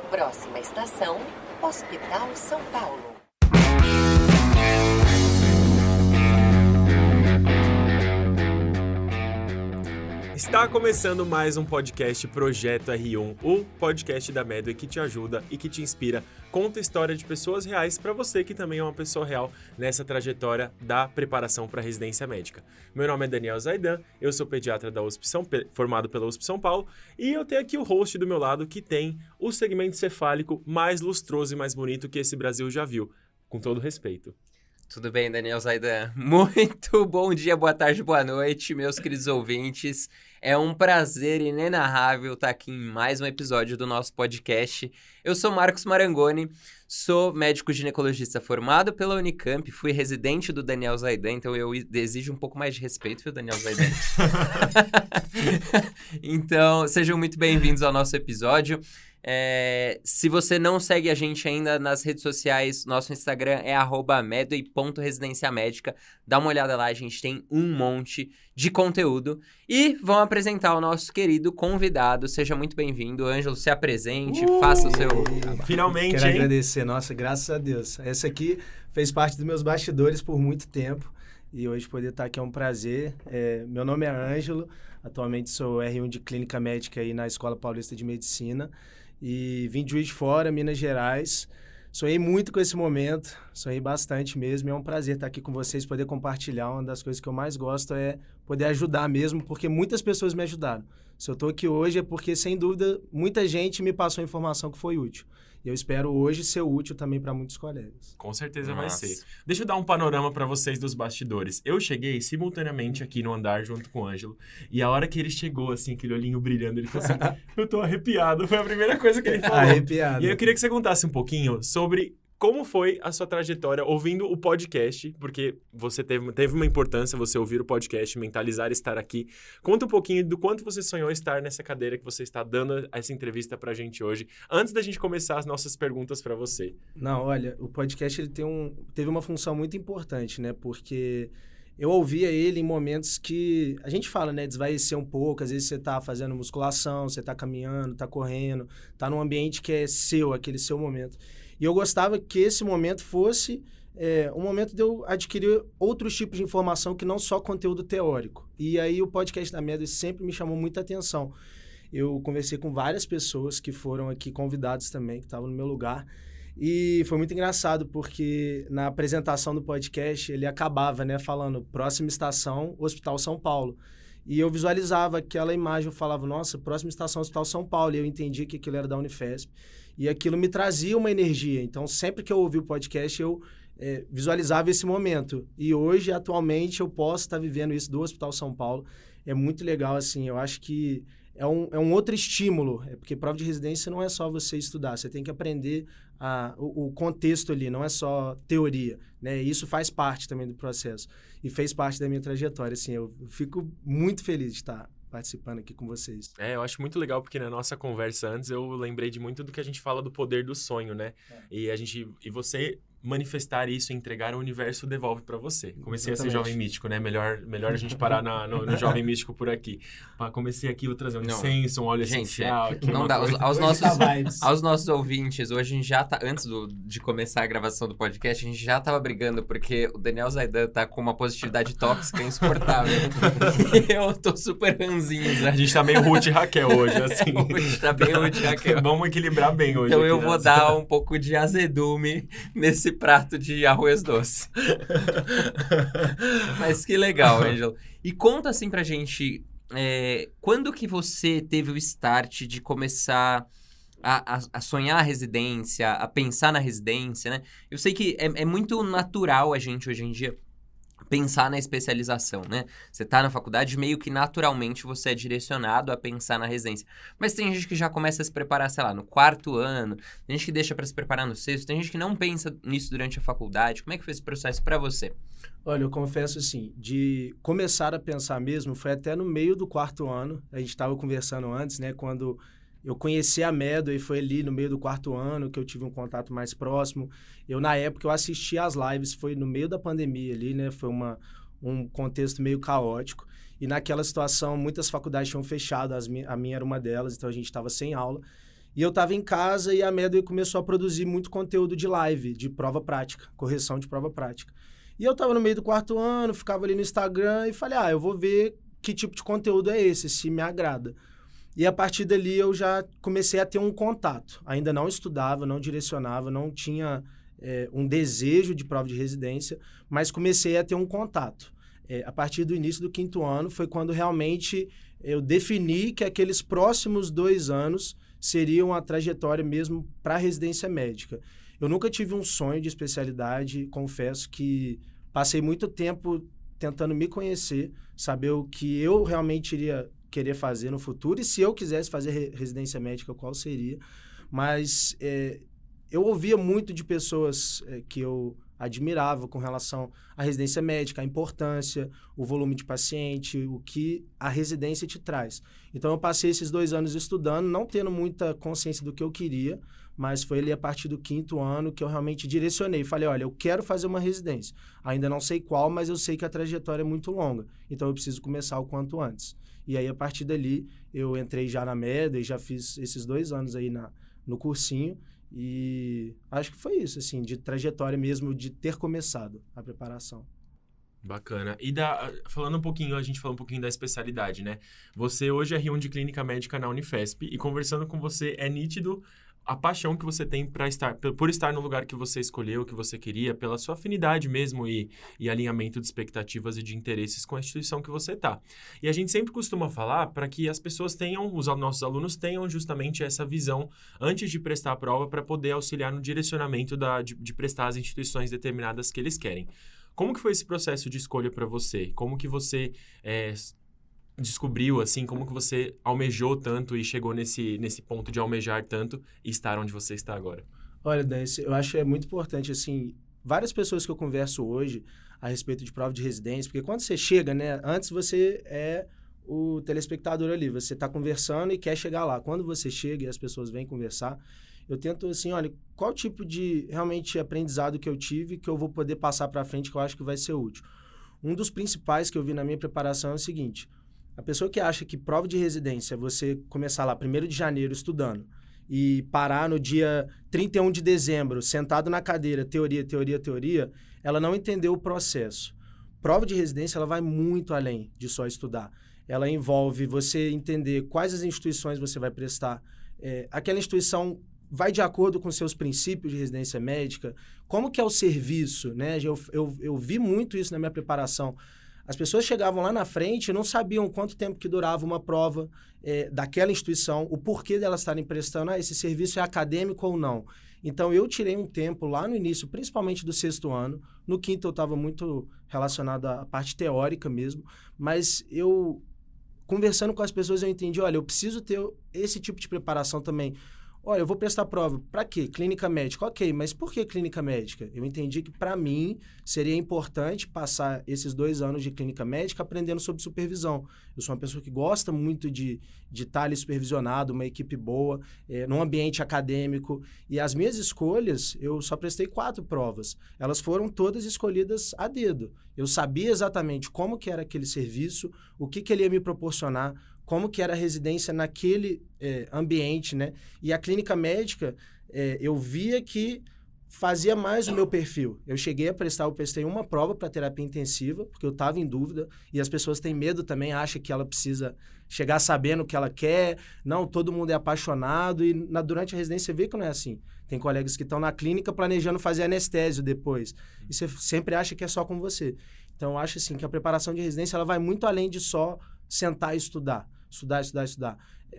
Próxima estação, Hospital São Paulo. Está começando mais um podcast Projeto R1, o podcast da Medway que te ajuda e que te inspira, conta a história de pessoas reais para você que também é uma pessoa real nessa trajetória da preparação para a residência médica. Meu nome é Daniel Zaidan, eu sou pediatra da formado pela USP São Paulo, e eu tenho aqui o host do meu lado que tem o segmento cefálico mais lustroso e mais bonito que esse Brasil já viu, com todo respeito. Tudo bem, Daniel Zaidan? Muito bom dia, boa tarde, boa noite, meus queridos ouvintes. É um prazer inenarrável estar aqui em mais um episódio do nosso podcast. Eu sou Marcos Marangoni, sou médico ginecologista formado pela Unicamp, fui residente do Daniel Zaidan, então eu exijo um pouco mais de respeito, viu, Daniel Zaidan? Então, sejam muito bem-vindos ao nosso episódio. Se você não segue a gente ainda nas redes sociais, nosso Instagram é @medway.residenciamédica. Dá uma olhada lá, a gente tem um monte de conteúdo. E vamos apresentar o nosso querido convidado. Seja muito bem-vindo, Ângelo, se apresente, faça o seu... Finalmente, quero agradecer, nossa, graças a Deus. Essa aqui fez parte dos meus bastidores por muito tempo. E hoje poder estar aqui é um prazer. Meu nome é Ângelo, atualmente sou R1 de Clínica Médica aí na Escola Paulista de Medicina. E vim de Juiz de Fora, Minas Gerais. Sonhei muito com esse momento, sonhei bastante mesmo. É um prazer estar aqui com vocês, poder compartilhar. Uma das coisas que eu mais gosto é poder ajudar mesmo, porque muitas pessoas me ajudaram. Se eu estou aqui hoje é porque, sem dúvida, muita gente me passou informação que foi útil. E eu espero hoje ser útil também para muitos colegas. Com certeza vai ser. Deixa eu dar um panorama para vocês dos bastidores. Eu cheguei simultaneamente aqui no andar junto com o Ângelo. E a hora que ele chegou, assim, aquele olhinho brilhando, ele falou assim, eu tô arrepiado. Foi a primeira coisa que ele falou. Arrepiado. E aí eu queria que você contasse um pouquinho sobre como foi a sua trajetória ouvindo o podcast, porque você teve uma importância você ouvir o podcast, mentalizar estar aqui. Conta um pouquinho do quanto você sonhou estar nessa cadeira que você está dando essa entrevista pra gente hoje, antes da gente começar as nossas perguntas para você. Não, olha, o podcast ele teve uma função muito importante, né? Porque eu ouvia ele em momentos que a gente fala, né? Desvaecer um pouco, às vezes você tá fazendo musculação, você tá caminhando, tá correndo, tá num ambiente que é seu, aquele seu momento. E eu gostava que esse momento fosse um momento de eu adquirir outros tipos de informação que não só conteúdo teórico. E aí o podcast da Medway sempre me chamou muita atenção. Eu conversei com várias pessoas que foram aqui convidados também, que estavam no meu lugar. E foi muito engraçado, porque na apresentação do podcast ele acabava, né, falando próxima estação, Hospital São Paulo. E eu visualizava aquela imagem, eu falava, nossa, próxima estação, Hospital São Paulo. E eu entendia que aquilo era da Unifesp. E aquilo me trazia uma energia. Então, sempre que eu ouvi o podcast, eu visualizava esse momento. E hoje, atualmente, eu posso estar vivendo isso do Hospital São Paulo. É muito legal, assim, eu acho que é um outro estímulo. Porque prova de residência não é só você estudar, você tem que aprender o contexto ali, não é só teoria, né? Isso faz parte também do processo. E fez parte da minha trajetória, assim, eu fico muito feliz de estar participando aqui com vocês. Eu acho muito legal, porque na nossa conversa antes eu lembrei de muito do que a gente fala do poder do sonho, né? E você manifestar isso, entregar o universo devolve pra você. Comecei Exatamente. A ser jovem místico, né? Melhor a gente parar no jovem místico por aqui. Comecei aqui, vou trazer um incenso, um óleo essencial. Não dá. Aos nossos ouvintes, hoje a gente já tá, antes de começar a gravação do podcast, a gente já tava brigando, porque o Daniel Zaidan tá com uma positividade tóxica insuportável. E eu tô super ranzinho, né? A gente tá meio Ruth e Raquel hoje, assim. Hoje tá bem Ruth e Raquel. Vamos equilibrar bem hoje. Então aqui, eu vou dar um pouco de azedume nesse prato de arroz doce. Mas que legal, Ângelo. E conta assim pra gente, quando que você teve o start de começar a sonhar a residência, a pensar na residência, né? Eu sei que é muito natural a gente hoje em dia pensar na especialização, né? Você tá na faculdade, meio que naturalmente você é direcionado a pensar na residência. Mas tem gente que já começa a se preparar, sei lá, no 4º ano, tem gente que deixa para se preparar no 6º, tem gente que não pensa nisso durante a faculdade. Como é que foi esse processo para você? Olha, eu confesso assim, de começar a pensar mesmo, foi até no meio do 4º ano. A gente estava conversando antes, né? Quando eu conheci a Medway, foi ali no meio do 4º ano que eu tive um contato mais próximo. Na época, eu assisti às lives, foi no meio da pandemia ali, né? Foi um contexto meio caótico. E naquela situação, muitas faculdades tinham fechado, a minha era uma delas, então a gente estava sem aula. E eu estava em casa e a Medway começou a produzir muito conteúdo de live, de prova prática, correção de prova prática. E eu estava no meio do 4º ano, ficava ali no Instagram e falei, eu vou ver que tipo de conteúdo é esse, se me agrada. E a partir dali eu já comecei a ter um contato. Ainda não estudava, não direcionava, não tinha um desejo de prova de residência, mas comecei a ter um contato. A partir do início do 5º ano foi quando realmente eu defini que aqueles próximos 2 anos seriam a trajetória mesmo para a residência médica. Eu nunca tive um sonho de especialidade, confesso que passei muito tempo tentando me conhecer, saber o que eu realmente iria querer fazer no futuro e se eu quisesse fazer residência médica, qual seria. Mas eu ouvia muito de pessoas que eu admirava com relação à residência médica, a importância, o volume de paciente, o que a residência te traz. Então, eu passei esses 2 anos estudando, não tendo muita consciência do que eu queria, mas foi ali a partir do 5º ano que eu realmente direcionei. Falei, olha, eu quero fazer uma residência. Ainda não sei qual, mas eu sei que a trajetória é muito longa. Então, eu preciso começar o quanto antes. E aí, a partir dali, eu entrei já na Medway, já fiz esses 2 anos aí no cursinho. E acho que foi isso, assim, de trajetória mesmo, de ter começado a preparação. Bacana. E falando um pouquinho, a gente falou um pouquinho da especialidade, né? Você hoje é R1 de Clínica Médica na Unifesp e conversando com você é nítido a paixão que você tem por estar no lugar que você escolheu, que você queria, pela sua afinidade mesmo e alinhamento de expectativas e de interesses com a instituição que você está. E a gente sempre costuma falar para que as pessoas tenham, os nossos alunos tenham justamente essa visão antes de prestar a prova para poder auxiliar no direcionamento de prestar as instituições determinadas que eles querem. Como que foi esse processo de escolha para você? Como que você descobriu, assim, como que você almejou tanto e chegou nesse ponto de almejar tanto e estar onde você está agora? Olha, Dan, eu acho que é muito importante, assim, várias pessoas que eu converso hoje a respeito de prova de residência, porque quando você chega, né, antes você é o telespectador ali, você está conversando e quer chegar lá. Quando você chega e as pessoas vêm conversar, eu tento, assim, olha, qual tipo de, realmente, aprendizado que eu tive que eu vou poder passar para frente que eu acho que vai ser útil. Um dos principais que eu vi na minha preparação é o seguinte: a pessoa que acha que prova de residência é você começar lá 1º de janeiro estudando e parar no dia 31 de dezembro, sentado na cadeira, teoria, ela não entendeu o processo. Prova de residência, ela vai muito além de só estudar. Ela envolve você entender quais as instituições você vai prestar. Aquela instituição vai de acordo com seus princípios de residência médica, como que é o serviço, né? Eu vi muito isso na minha preparação. As pessoas chegavam lá na frente e não sabiam quanto tempo que durava uma prova daquela instituição, o porquê delas estarem prestando, esse serviço é acadêmico ou não. Então, eu tirei um tempo lá no início, principalmente do 6º ano. No 5º eu estava muito relacionado à parte teórica mesmo, mas eu, conversando com as pessoas, eu entendi, olha, eu preciso ter esse tipo de preparação também. Olha, eu vou prestar prova. Para quê? Clínica médica. Ok, mas por que clínica médica? Eu entendi que, para mim, seria importante passar esses 2 anos de clínica médica aprendendo sobre supervisão. Eu sou uma pessoa que gosta muito de estar ali supervisionado, uma equipe boa, num ambiente acadêmico. E as minhas escolhas, eu só prestei 4 provas. Elas foram todas escolhidas a dedo. Eu sabia exatamente como que era aquele serviço, o que ele ia me proporcionar, como que era a residência naquele ambiente, né? E a clínica médica, eu via que fazia mais o meu perfil. Eu prestei uma prova para terapia intensiva, porque eu estava em dúvida, e as pessoas têm medo também, acham que ela precisa chegar sabendo o que ela quer, não, todo mundo é apaixonado, e durante a residência você vê que não é assim. Tem colegas que estão na clínica planejando fazer anestésio depois, e você sempre acha que é só com você. Então, eu acho assim, que a preparação de residência ela vai muito além de só sentar e estudar. Estudar.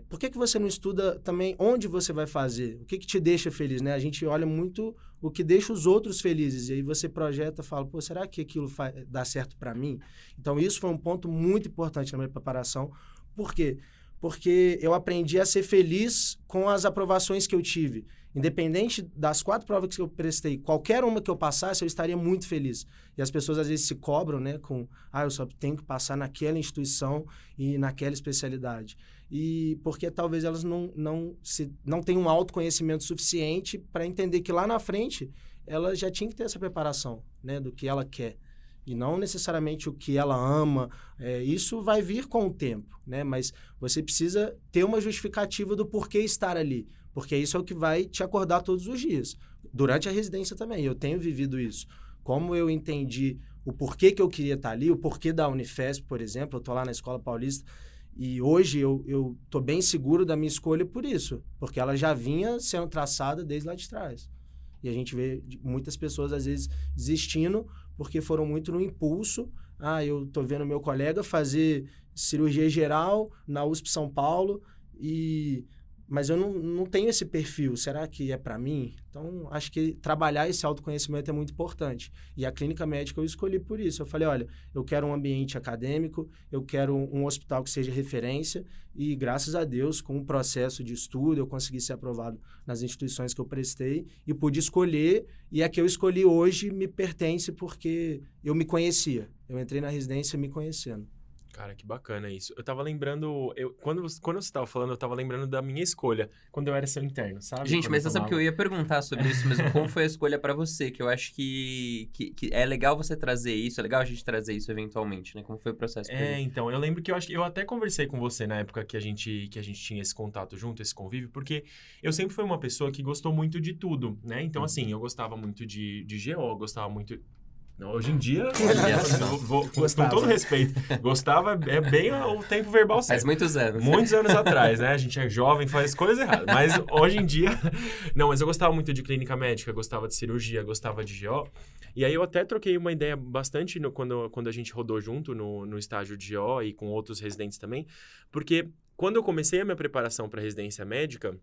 Por que você não estuda também onde você vai fazer? O que te deixa feliz, né? A gente olha muito o que deixa os outros felizes. E aí você projeta e fala, pô, será que aquilo dá certo para mim? Então, isso foi um ponto muito importante na minha preparação. Por quê? Porque eu aprendi a ser feliz com as aprovações que eu tive. Independente das 4 provas que eu prestei, qualquer uma que eu passasse, eu estaria muito feliz. E as pessoas às vezes se cobram, né, com, eu só tenho que passar naquela instituição e naquela especialidade. E porque talvez elas não tenham um autoconhecimento suficiente para entender que lá na frente ela já tinha que ter essa preparação, né, do que ela quer. E não necessariamente o que ela ama. Isso vai vir com o tempo, né? Mas você precisa ter uma justificativa do porquê estar ali. Porque isso é o que vai te acordar todos os dias. Durante a residência também, eu tenho vivido isso. Como eu entendi o porquê que eu queria estar ali, o porquê da Unifesp, por exemplo, eu tô lá na Escola Paulista, e hoje eu tô bem seguro da minha escolha por isso, porque ela já vinha sendo traçada desde lá de trás. E a gente vê muitas pessoas, às vezes, desistindo porque foram muito no impulso. Eu tô vendo meu colega fazer cirurgia geral na USP São Paulo, mas eu não tenho esse perfil. Será que é para mim? Então, acho que trabalhar esse autoconhecimento é muito importante. E a clínica médica eu escolhi por isso. Eu falei, olha, eu quero um ambiente acadêmico, eu quero um hospital que seja referência e, graças a Deus, com o processo de estudo, eu consegui ser aprovado nas instituições que eu prestei e pude escolher. E a que eu escolhi hoje me pertence porque eu me conhecia. Eu entrei na residência me conhecendo. Cara, que bacana isso. Eu tava lembrando... Quando você tava falando, eu tava lembrando da minha escolha, quando eu era seu interno, sabe? Gente, Quando mas você sabe que eu ia perguntar sobre isso mesmo. Como foi a escolha pra você? Que eu acho que é legal você trazer isso, é legal a gente trazer isso eventualmente, né? Como foi o processo pra gente? Então, eu lembro que eu até conversei com você na época que a gente tinha esse contato junto, esse convívio, porque eu sempre fui uma pessoa que gostou muito de tudo, né? Então, assim, eu gostava muito de GO, gostava muito... Não, hoje em dia, com todo respeito, gostava é bem o tempo verbal certo. Faz muitos anos. Muitos anos atrás, né? A gente é jovem, faz coisas erradas. Mas hoje em dia... Não, mas eu gostava muito de clínica médica, gostava de cirurgia, gostava de GO. E aí eu até troquei uma ideia bastante quando a gente rodou junto no estágio de GO e com outros residentes também. Porque quando eu comecei a minha preparação para residência médica...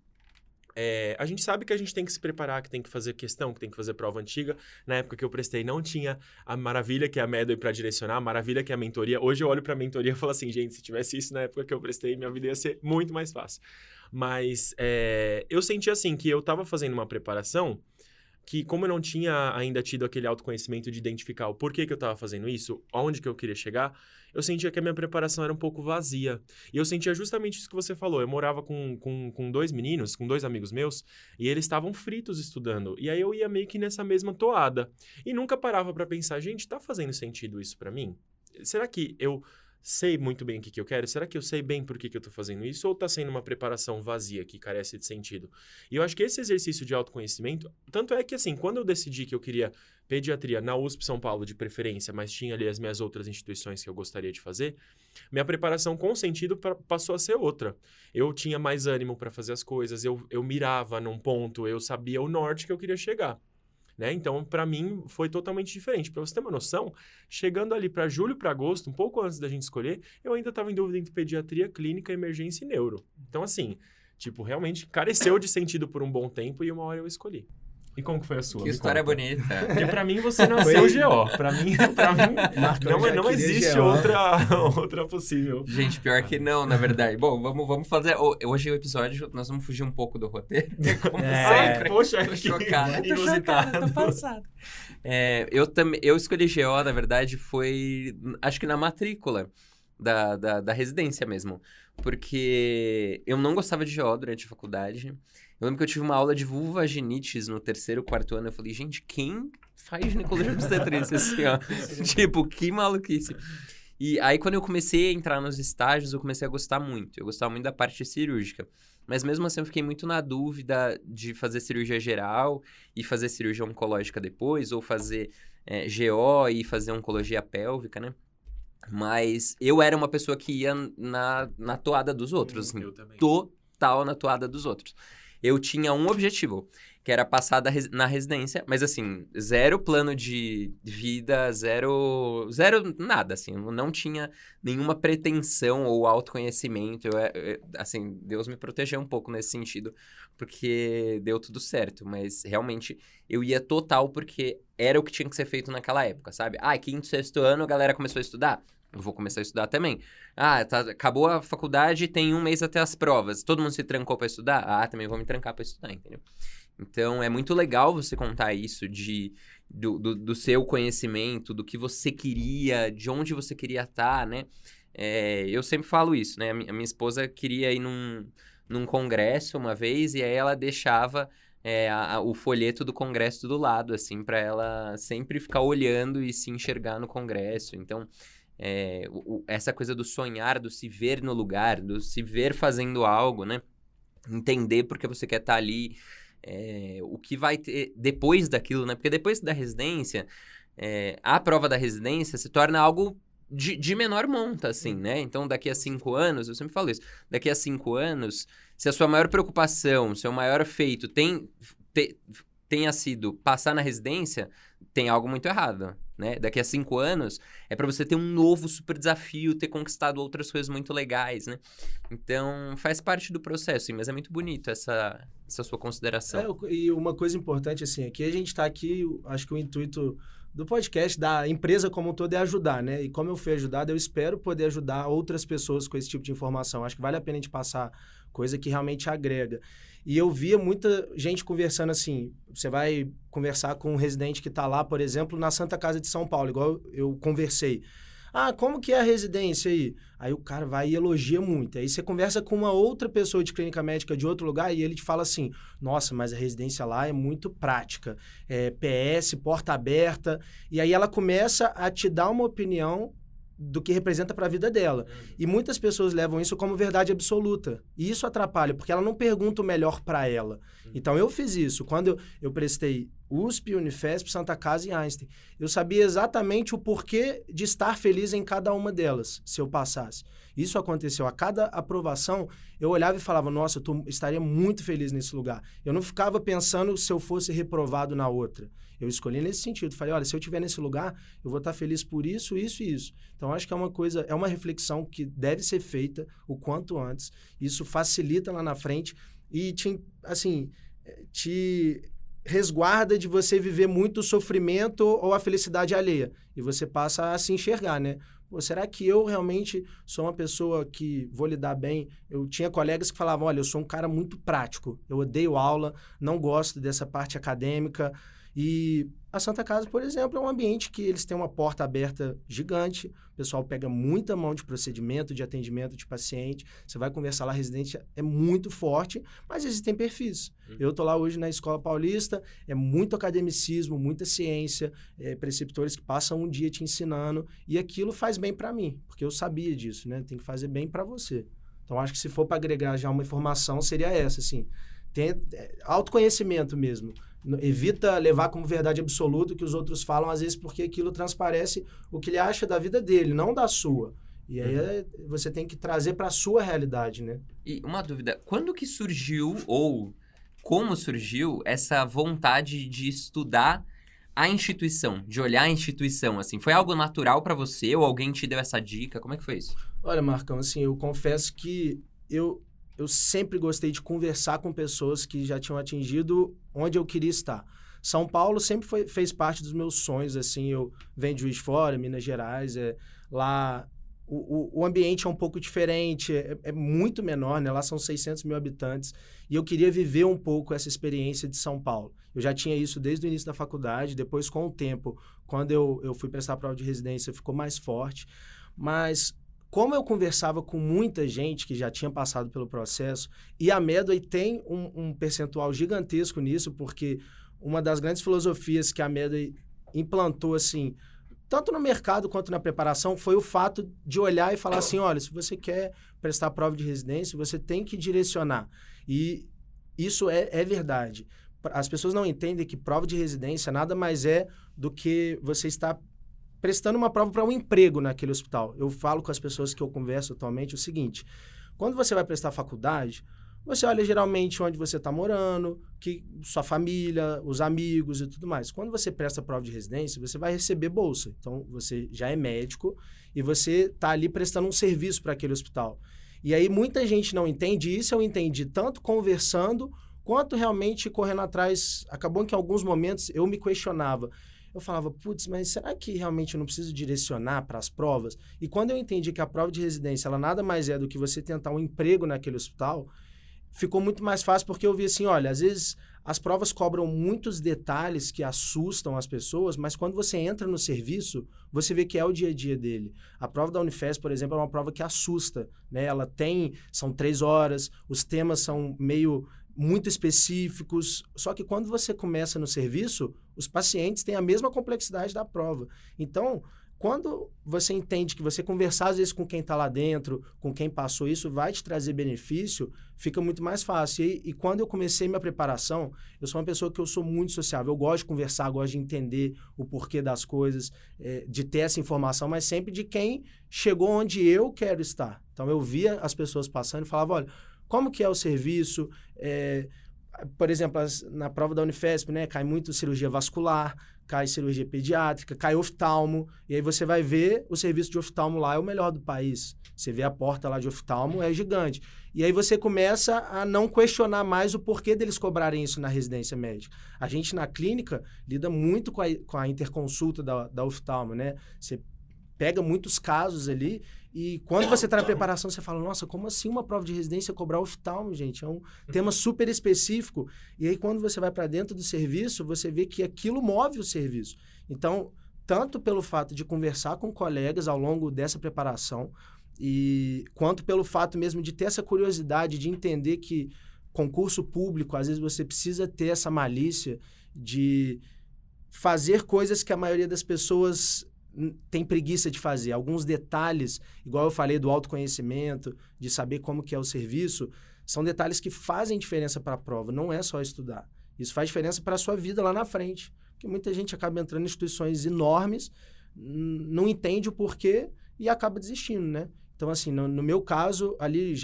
a gente sabe que a gente tem que se preparar, que tem que fazer questão, que tem que fazer prova antiga. Na época que eu prestei, não tinha a maravilha que é a Medway para direcionar, a maravilha que é a mentoria. Hoje eu olho para a mentoria e falo assim, gente, se tivesse isso na época que eu prestei, minha vida ia ser muito mais fácil. Mas eu senti assim, que eu estava fazendo uma preparação que, como eu não tinha ainda tido aquele autoconhecimento de identificar o porquê que eu estava fazendo isso, aonde que eu queria chegar, eu sentia que a minha preparação era um pouco vazia. E eu sentia justamente isso que você falou. Eu morava com dois meninos, com dois amigos meus, e eles estavam fritos estudando. E aí eu ia meio que nessa mesma toada. E nunca parava para pensar, gente, tá fazendo sentido isso para mim? Será que eu sei muito bem o que eu quero? Será que eu sei bem por que eu tô fazendo isso? Ou tá sendo uma preparação vazia que carece de sentido? E eu acho que esse exercício de autoconhecimento... Tanto é que, assim, quando eu decidi que eu queria pediatria na USP São Paulo de preferência, mas tinha ali as minhas outras instituições que eu gostaria de fazer, minha preparação com sentido passou a ser outra. Eu tinha mais ânimo para fazer as coisas, eu mirava num ponto, eu sabia o norte que eu queria chegar. Né? Então, para mim, foi totalmente diferente. Para você ter uma noção, chegando ali para julho, para agosto, um pouco antes da gente escolher, eu ainda estava em dúvida entre pediatria, clínica, emergência e neuro. Então, assim, realmente careceu de sentido por um bom tempo e uma hora eu escolhi. E como que foi a sua? Que história bonita. Porque pra mim você nasceu GO. Pra mim não existe outra possível. Gente, pior que não, na verdade. Bom, vamos fazer... Hoje o episódio, nós vamos fugir um pouco do roteiro. Como sempre. Poxa, tô chocado. Inusitado. Tô passado. Eu escolhi GO, na verdade, foi... Acho que na matrícula da residência mesmo. Porque eu não gostava de GO durante a faculdade. Eu lembro que eu tive uma aula de vulvaginites no 3º, 4º ano. Eu falei, gente, quem faz ginecologia obstetrícia assim, ó? Tipo, que maluquice. E aí, quando eu comecei a entrar nos estágios, eu comecei a gostar muito. Eu gostava muito da parte cirúrgica. Mas mesmo assim, eu fiquei muito na dúvida de fazer cirurgia geral e fazer cirurgia oncológica depois, ou fazer GO e fazer oncologia pélvica, né? Mas eu era uma pessoa que ia na toada dos outros, assim, eu também. Total na toada dos outros. Eu tinha um objetivo, que era passar na residência, mas assim, zero plano de vida, zero nada, assim, eu não tinha nenhuma pretensão ou autoconhecimento, assim, Deus me protegeu um pouco nesse sentido, porque deu tudo certo, mas realmente eu ia total porque era o que tinha que ser feito naquela época, sabe? 5º, 6º ano a galera começou a estudar, eu vou começar a estudar também. Acabou a faculdade, tem 1 mês até as provas. Todo mundo se trancou pra estudar? Também vou me trancar pra estudar, entendeu? Então, é muito legal você contar isso do seu conhecimento, do que você queria, de onde você queria estar, né? Eu sempre falo isso, né? A minha esposa queria ir num congresso uma vez e aí ela deixava o folheto do congresso do lado, assim, pra ela sempre ficar olhando e se enxergar no congresso. Então... essa coisa do sonhar, do se ver no lugar, do se ver fazendo algo, né? entender porque você quer estar ali, o que vai ter depois daquilo, né? Porque depois da residência, a prova da residência se torna algo de menor monta, assim, né? Então, daqui a 5 anos, eu sempre falo isso, daqui a 5 anos, se a sua maior preocupação, seu maior feito tenha sido passar na residência, tem algo muito errado, né? Daqui a 5 anos, é para você ter um novo super desafio, ter conquistado outras coisas muito legais, né? Então, faz parte do processo, sim, mas é muito bonito essa sua consideração. E uma coisa importante, assim, aqui a gente está aqui, acho que o intuito do podcast, da empresa como um todo, é ajudar, né? E como eu fui ajudado, eu espero poder ajudar outras pessoas com esse tipo de informação. Acho que vale a pena a gente passar coisa que realmente agrega. E eu via muita gente conversando assim, você vai conversar com um residente que está lá, por exemplo, na Santa Casa de São Paulo, igual eu conversei. Ah, como que é a residência aí? Aí o cara vai e elogia muito. Aí você conversa com uma outra pessoa de clínica médica de outro lugar e ele te fala assim, nossa, mas a residência lá é muito prática. É PS, porta aberta. E aí ela começa a te dar uma opinião do que representa para a vida dela. E muitas pessoas levam isso como verdade absoluta. E isso atrapalha, porque ela não pergunta o melhor para ela. Então, eu fiz isso. Quando eu prestei USP, Unifesp, Santa Casa e Einstein, eu sabia exatamente o porquê de estar feliz em cada uma delas, se eu passasse. Isso aconteceu. A cada aprovação, eu olhava e falava, nossa, eu estaria muito feliz nesse lugar. Eu não ficava pensando se eu fosse reprovado na outra. Eu escolhi nesse sentido. Falei, olha, se eu estiver nesse lugar, eu vou estar feliz por isso, isso e isso. Então, acho que é uma reflexão que deve ser feita o quanto antes. Isso facilita lá na frente e te resguarda de você viver muito o sofrimento ou a felicidade alheia. E você passa a se enxergar, né? Pô, será que eu realmente sou uma pessoa que vou lidar bem? Eu tinha colegas que falavam, olha, eu sou um cara muito prático. Eu odeio aula, não gosto dessa parte acadêmica. E a Santa Casa, por exemplo, é um ambiente que eles têm uma porta aberta gigante, o pessoal pega muita mão de procedimento, de atendimento de paciente, você vai conversar lá, a residência é muito forte, mas existem perfis. Eu estou lá hoje na Escola Paulista, é muito academicismo, muita ciência, preceptores que passam um dia te ensinando, e aquilo faz bem para mim, porque eu sabia disso, né? Tem que fazer bem para você. Então, acho que se for para agregar já uma informação, seria essa, assim, autoconhecimento mesmo. Evita levar como verdade absoluta o que os outros falam, às vezes porque aquilo transparece o que ele acha da vida dele, não da sua. E aí você tem que trazer para a sua realidade, né? E uma dúvida, quando que surgiu ou como surgiu essa vontade de estudar a instituição, de olhar a instituição, assim? Foi algo natural para você ou alguém te deu essa dica? Como é que foi isso? Olha, Marcão, assim, eu confesso que eu sempre gostei de conversar com pessoas que já tinham atingido onde eu queria estar. São Paulo sempre fez parte dos meus sonhos, assim, eu venho de Juiz de Fora, Minas Gerais, lá o ambiente é um pouco diferente, é muito menor, né? Lá são 600 mil habitantes, e eu queria viver um pouco essa experiência de São Paulo. Eu já tinha isso desde o início da faculdade, depois com o tempo, quando eu fui prestar a prova de residência, ficou mais forte, mas como eu conversava com muita gente que já tinha passado pelo processo, e a Medway tem um percentual gigantesco nisso, porque uma das grandes filosofias que a Medway implantou, assim, tanto no mercado quanto na preparação, foi o fato de olhar e falar assim, olha, se você quer prestar a prova de residência, você tem que direcionar. E isso é verdade. As pessoas não entendem que prova de residência nada mais é do que você estar prestando uma prova para um emprego naquele hospital. Eu falo com as pessoas que eu converso atualmente o seguinte, quando você vai prestar faculdade, você olha geralmente onde você está morando, sua família, os amigos e tudo mais. Quando você presta a prova de residência, você vai receber bolsa. Então, você já é médico e você está ali prestando um serviço para aquele hospital. E aí, muita gente não entende isso, eu entendi tanto conversando, quanto realmente correndo atrás. Acabou que em alguns momentos eu me questionava. Eu falava, putz, mas será que realmente eu não preciso direcionar para as provas? E quando eu entendi que a prova de residência, ela nada mais é do que você tentar um emprego naquele hospital, ficou muito mais fácil, porque eu vi assim, olha, às vezes as provas cobram muitos detalhes que assustam as pessoas, mas quando você entra no serviço, você vê que é o dia a dia dele. A prova da Unifesp, por exemplo, é uma prova que assusta, né? São 3 horas, os temas são muito específicos, só que quando você começa no serviço, os pacientes têm a mesma complexidade da prova. Então, quando você entende que você conversar, às vezes, com quem está lá dentro, com quem passou isso, vai te trazer benefício, fica muito mais fácil. E quando eu comecei minha preparação, eu sou uma pessoa que eu sou muito sociável. Eu gosto de conversar, gosto de entender o porquê das coisas, de ter essa informação, mas sempre de quem chegou onde eu quero estar. Então, eu via as pessoas passando e falava, olha, como que é o serviço? Por exemplo, na prova da Unifesp, né, cai muito cirurgia vascular, cai cirurgia pediátrica, cai oftalmo, e aí você vai ver o serviço de oftalmo lá é o melhor do país. Você vê a porta lá de oftalmo, é gigante. E aí você começa a não questionar mais o porquê deles cobrarem isso na residência médica. A gente, na clínica, lida muito com a interconsulta da oftalmo, né? Você pega muitos casos ali e quando você está na preparação, você fala, nossa, como assim uma prova de residência cobrar oftalmo, gente? É um tema super específico. E aí, quando você vai para dentro do serviço, você vê que aquilo move o serviço. Então, tanto pelo fato de conversar com colegas ao longo dessa preparação, quanto pelo fato mesmo de ter essa curiosidade de entender que concurso público, às vezes você precisa ter essa malícia de fazer coisas que a maioria das pessoas tem preguiça de fazer. Alguns detalhes, igual eu falei do autoconhecimento, de saber como que é o serviço, são detalhes que fazem diferença para a prova, não é só estudar. Isso faz diferença para a sua vida lá na frente, porque muita gente acaba entrando em instituições enormes, não entende o porquê e acaba desistindo, né? Então, assim, no meu caso, ali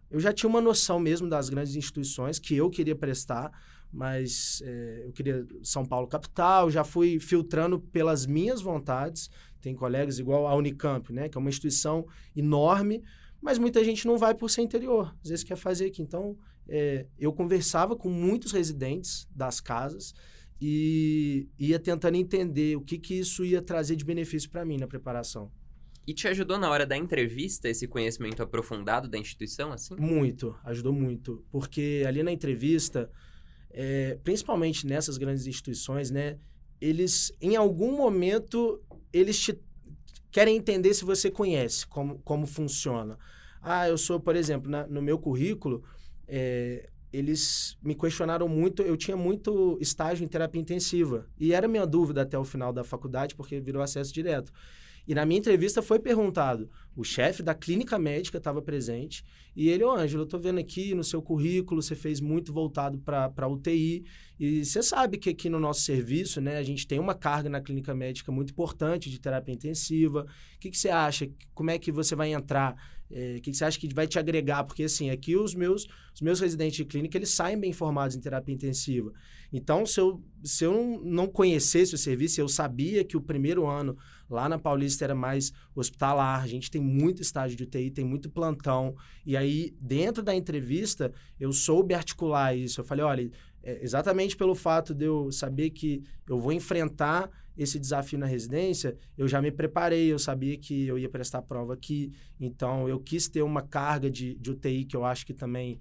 eu já tinha uma noção mesmo das grandes instituições que eu queria prestar, mas eu queria São Paulo capital, já fui filtrando pelas minhas vontades. Tem colegas igual a Unicamp, né, que é uma instituição enorme, mas muita gente não vai por ser interior, às vezes quer fazer aqui. Então, eu conversava com muitos residentes das casas e ia tentando entender o que isso ia trazer de benefício para mim na preparação. E te ajudou na hora da entrevista esse conhecimento aprofundado da instituição, assim? Muito, ajudou muito, porque ali na entrevista... principalmente nessas grandes instituições, né, eles, em algum momento, eles te querem entender se você conhece como funciona. Eu sou, por exemplo, no meu currículo, eles me questionaram muito, eu tinha muito estágio em terapia intensiva, e era minha dúvida até o final da faculdade, porque virou acesso direto. E na minha entrevista foi perguntado, o chefe da clínica médica estava presente, e ele, Ângelo, eu estou vendo aqui no seu currículo, você fez muito voltado para UTI, e você sabe que aqui no nosso serviço, né, a gente tem uma carga na clínica médica muito importante de terapia intensiva. O que você acha? Como é que você vai entrar? O que você acha que vai te agregar? Porque, assim, aqui os meus residentes de clínica, eles saem bem formados em terapia intensiva. Então, se eu não conhecesse o serviço, eu sabia que o primeiro ano lá na Paulista era mais hospitalar, a gente tem muito estágio de UTI, tem muito plantão, e aí, dentro da entrevista, eu soube articular isso. Eu falei, olha, exatamente pelo fato de eu saber que eu vou enfrentar esse desafio na residência, eu já me preparei, eu sabia que eu ia prestar prova aqui, então eu quis ter uma carga de UTI que eu acho que também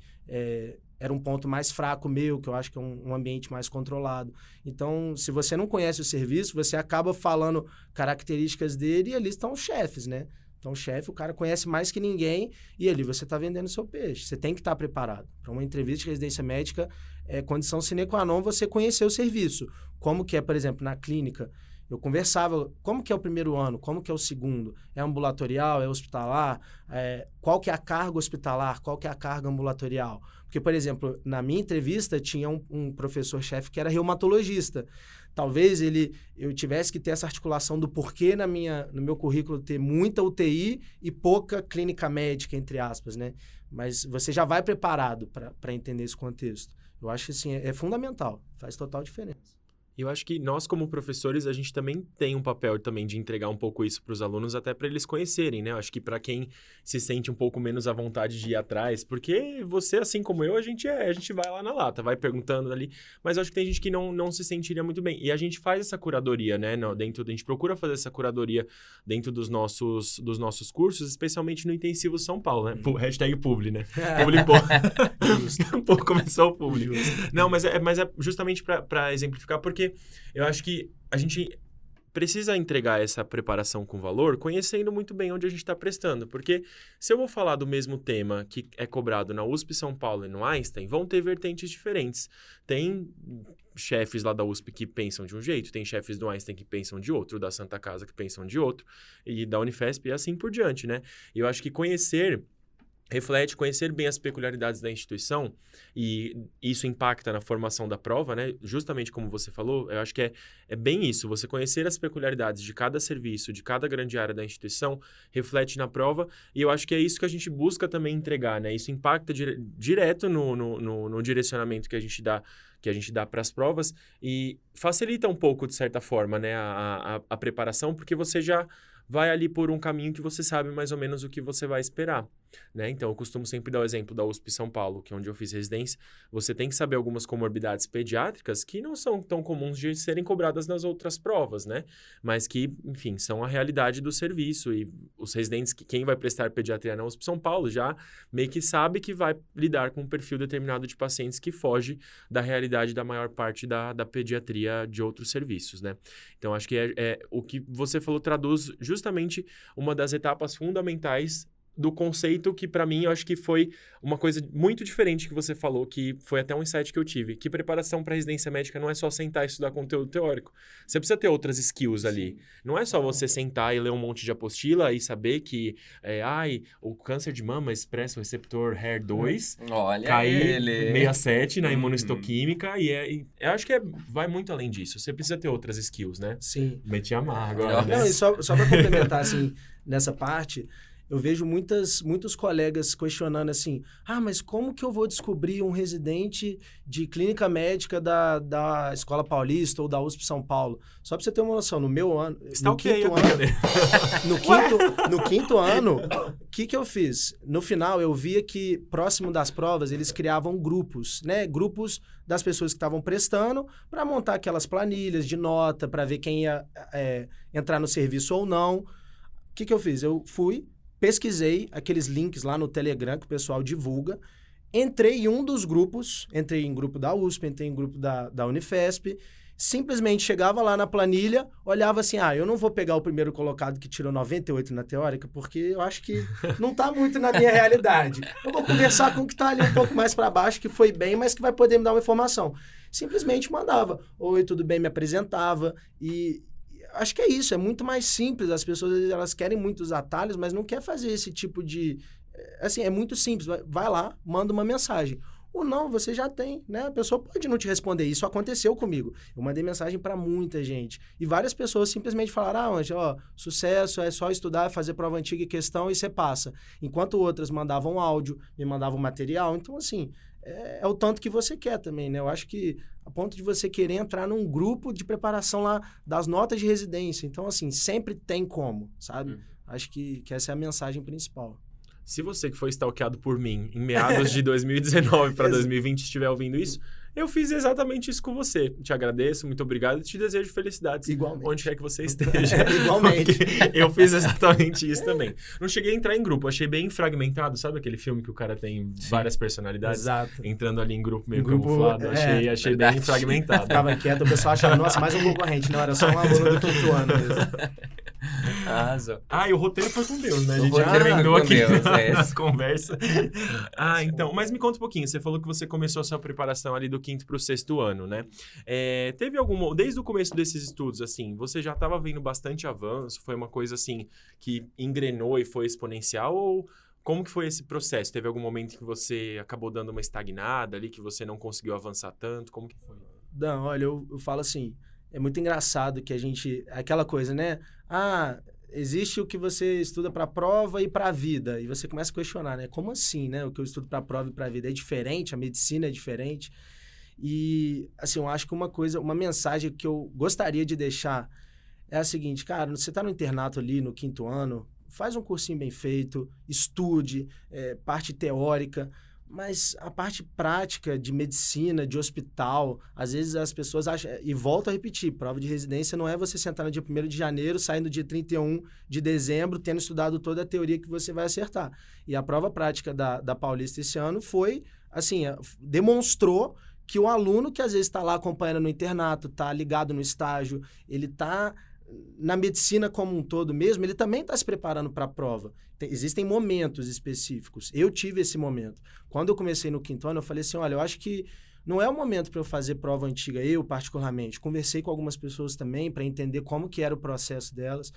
era um ponto mais fraco meu, que eu acho que é um ambiente mais controlado. Então, se você não conhece o serviço, você acaba falando características dele e ali estão os chefes, né? Então, o chefe, o cara conhece mais que ninguém e ali você está vendendo seu peixe. Você tem que estar preparado. Para uma entrevista de residência médica, é condição sine qua non você conhecer o serviço. Como que é, por exemplo, na clínica, eu conversava, como que é o primeiro ano, como que é o segundo, é ambulatorial, é hospitalar, qual que é a carga hospitalar, qual que é a carga ambulatorial. Porque, por exemplo, na minha entrevista tinha um professor-chefe que era reumatologista. Talvez eu tivesse que ter essa articulação do porquê no meu currículo ter muita UTI e pouca clínica médica, entre aspas, né? Mas você já vai preparado para entender esse contexto. Eu acho que, assim, é fundamental, faz total diferença. E eu acho que nós, como professores, a gente também tem um papel também de entregar um pouco isso para os alunos, até para eles conhecerem, né? Eu acho que para quem se sente um pouco menos à vontade de ir atrás, porque você, assim como eu, a gente vai lá na lata, vai perguntando ali, mas eu acho que tem gente que não se sentiria muito bem. E a gente faz essa curadoria, né? A gente procura fazer essa curadoria dentro dos nossos cursos, especialmente no Intensivo São Paulo, né? Hashtag Publi, né? Publi, pô. Começou o Publi. Não, mas é justamente para exemplificar, porque eu acho que a gente precisa entregar essa preparação com valor, conhecendo muito bem onde a gente está prestando. Porque se eu vou falar do mesmo tema que é cobrado na USP São Paulo e no Einstein, vão ter vertentes diferentes. Tem chefes lá da USP que pensam de um jeito, tem chefes do Einstein que pensam de outro, da Santa Casa que pensam de outro, e da Unifesp e assim por diante, né? E eu acho que conhecer bem as peculiaridades da instituição, e isso impacta na formação da prova, né? Justamente como você falou, eu acho que é bem isso. Você conhecer as peculiaridades de cada serviço, de cada grande área da instituição, reflete na prova, e eu acho que é isso que a gente busca também entregar, né? Isso impacta direto no direcionamento que a gente dá para as provas e facilita um pouco, de certa forma, né? A preparação, porque você já vai ali por um caminho que você sabe mais ou menos o que você vai esperar, né? Então, eu costumo sempre dar o exemplo da USP São Paulo, que é onde eu fiz residência. Você tem que saber algumas comorbidades pediátricas que não são tão comuns de serem cobradas nas outras provas, né? Mas que, enfim, são a realidade do serviço. E os residentes, quem vai prestar pediatria na USP São Paulo já meio que sabe que vai lidar com um perfil determinado de pacientes que foge da realidade da maior parte da pediatria de outros serviços, né? Então, acho que o que você falou traduz justamente uma das etapas fundamentais do conceito que, para mim, eu acho que foi uma coisa muito diferente que você falou, que foi até um insight que eu tive, que preparação para residência médica não é só sentar e estudar conteúdo teórico. Você precisa ter outras skills ali. Não é só você sentar e ler um monte de apostila e saber que, o câncer de mama expressa o receptor HER2, Olha ele 67 na imunohistoquímica, eu acho que vai muito além disso. Você precisa ter outras skills, né? Sim. Meti a marra agora, né? Não, e só para complementar, assim, nessa parte, eu vejo muitos colegas questionando assim, mas como que eu vou descobrir um residente de clínica médica da Escola Paulista ou da USP São Paulo? Só para você ter uma noção, no meu ano... No quinto ano, o que eu fiz? No final, eu via que, próximo das provas, eles criavam grupos, né? Grupos das pessoas que estavam prestando para montar aquelas planilhas de nota, para ver quem ia entrar no serviço ou não. O que eu fiz? Eu pesquisei aqueles links lá no Telegram que o pessoal divulga, entrei em um dos grupos, entrei em grupo da USP, entrei em grupo da Unifesp, simplesmente chegava lá na planilha, olhava assim, eu não vou pegar o primeiro colocado que tirou 98 na teórica, porque eu acho que não está muito na minha realidade. Eu vou conversar com o que está ali um pouco mais para baixo, que foi bem, mas que vai poder me dar uma informação. Simplesmente mandava. Oi, tudo bem, me apresentava e... Acho que é isso, é muito mais simples. As pessoas, elas querem muitos atalhos, mas não querem fazer esse tipo de... Assim, é muito simples. Vai lá, manda uma mensagem. Ou não, você já tem, né? A pessoa pode não te responder. Isso aconteceu comigo. Eu mandei mensagem para muita gente. E várias pessoas simplesmente falaram, Ângelo, sucesso, é só estudar, fazer prova antiga e questão e você passa. Enquanto outras mandavam áudio, me mandavam material. Então, assim, é o tanto que você quer também, né? Eu acho que a ponto de você querer entrar num grupo de preparação lá das notas de residência. Então, assim, sempre tem como, sabe? Acho que essa é a mensagem principal. Se você que foi stalkeado por mim em meados de 2019 para 2020 estiver ouvindo isso, eu fiz exatamente isso com você. Te agradeço, muito obrigado e te desejo felicidades. Igualmente. Onde quer que você esteja. Igualmente. Eu fiz exatamente isso também. Não cheguei a entrar em grupo, achei bem fragmentado. Sabe aquele filme que o cara tem várias personalidades? Exato. Entrando ali em grupo meio camuflado. Achei bem fragmentado. Ficava quieto, o pessoal achava, nossa, mais um concorrente. Não, era só um aluno do quinto ano mesmo. Arrasou. E o roteiro foi com Deus, né? A O gente já roteiro terminou com aqui Deus, nas conversas. Então, mas me conta um pouquinho. Você falou que você começou a sua preparação ali do quinto para o sexto ano, né? Teve desde o começo desses estudos, assim, você já estava vendo bastante avanço? Foi uma coisa, assim, que engrenou e foi exponencial? Ou como que foi esse processo? Teve algum momento que você acabou dando uma estagnada ali, que você não conseguiu avançar tanto? Como que foi? Não, olha, eu falo assim, é muito engraçado que a gente... Aquela coisa, né? Existe o que você estuda para a prova e para a vida. E você começa a questionar, né? Como assim, né? O que eu estudo para a prova e para a vida é diferente? A medicina é diferente? E, assim, eu acho que uma mensagem que eu gostaria de deixar é a seguinte, cara, você está no internato ali no quinto ano, faz um cursinho bem feito, estude, parte teórica, mas a parte prática de medicina, de hospital, às vezes as pessoas acham... E volto a repetir, prova de residência não é você sentar no dia 1º de janeiro, sair no dia 31 de dezembro, tendo estudado toda a teoria que você vai acertar. E a prova prática da Paulista esse ano foi, assim, demonstrou que o aluno que às vezes está lá acompanhando no internato, está ligado no estágio, ele está na medicina como um todo mesmo, ele também está se preparando para a prova. Existem momentos específicos. Eu tive esse momento. Quando eu comecei no 5º ano, eu falei assim, olha, eu acho que não é o momento para eu fazer prova antiga, eu particularmente. Conversei com algumas pessoas também para entender como que era o processo delas.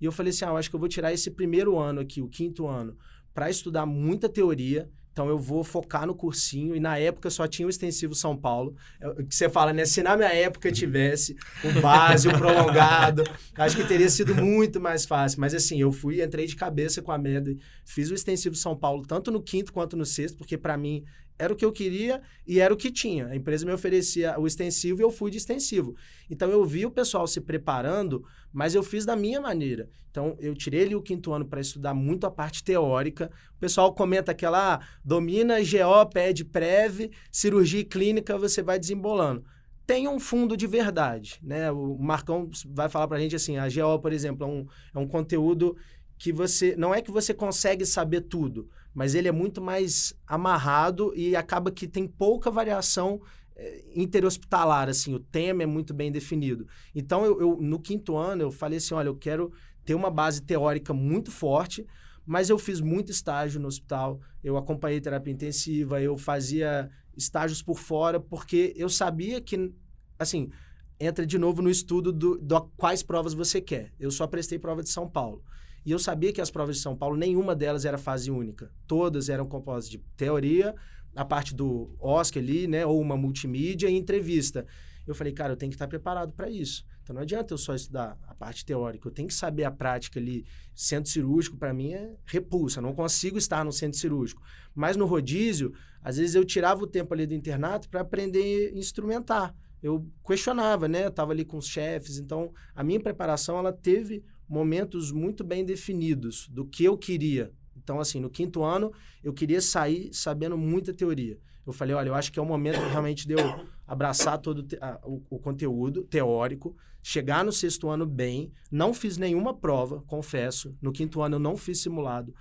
E eu falei assim, eu acho que eu vou tirar esse primeiro ano aqui, o 5º ano, para estudar muita teoria. Então, eu vou focar no cursinho. E, na época, só tinha o extensivo São Paulo. O que você fala, né? Se na minha época tivesse o base, o prolongado, acho que teria sido muito mais fácil. Mas, assim, eu entrei de cabeça com a MED, fiz o extensivo São Paulo, tanto no 5º quanto no 6º, porque, para mim, era o que eu queria e era o que tinha. A empresa me oferecia o extensivo e eu fui de extensivo. Então, eu vi o pessoal se preparando, mas eu fiz da minha maneira. Então, eu tirei ali o 5º ano para estudar muito a parte teórica. O pessoal comenta aquela, domina GO, pede Prev, cirurgia e clínica, você vai desembolando. Tem um fundo de verdade, né? O Marcão vai falar para a gente assim, a GO, por exemplo, é um conteúdo que não é que você consegue saber tudo, mas ele é muito mais amarrado e acaba que tem pouca variação interhospitalar, assim, o tema é muito bem definido. Então, eu no 5º ano, eu falei assim, olha, eu quero ter uma base teórica muito forte, mas eu fiz muito estágio no hospital, eu acompanhei terapia intensiva, eu fazia estágios por fora, porque eu sabia que, assim, entra de novo no estudo do quais provas você quer. Eu só prestei prova de São Paulo. E eu sabia que as provas de São Paulo, nenhuma delas era fase única. Todas eram compostas de teoria, a parte do OSCE ali, né, ou uma multimídia e entrevista. Eu falei, cara, eu tenho que estar preparado para isso. Então, não adianta eu só estudar a parte teórica, eu tenho que saber a prática ali. Centro cirúrgico, para mim, é repulsa, eu não consigo estar no centro cirúrgico. Mas no rodízio, às vezes eu tirava o tempo ali do internato para aprender a instrumentar. Eu questionava, né? Eu estava ali com os chefes, então a minha preparação, ela teve momentos muito bem definidos do que eu queria. Então, assim, no 5º ano, eu queria sair sabendo muita teoria. Eu falei, olha, eu acho que é o momento realmente de eu abraçar todo o conteúdo teórico, chegar no 6º ano bem, não fiz nenhuma prova, confesso. No 5º ano eu não fiz simulado,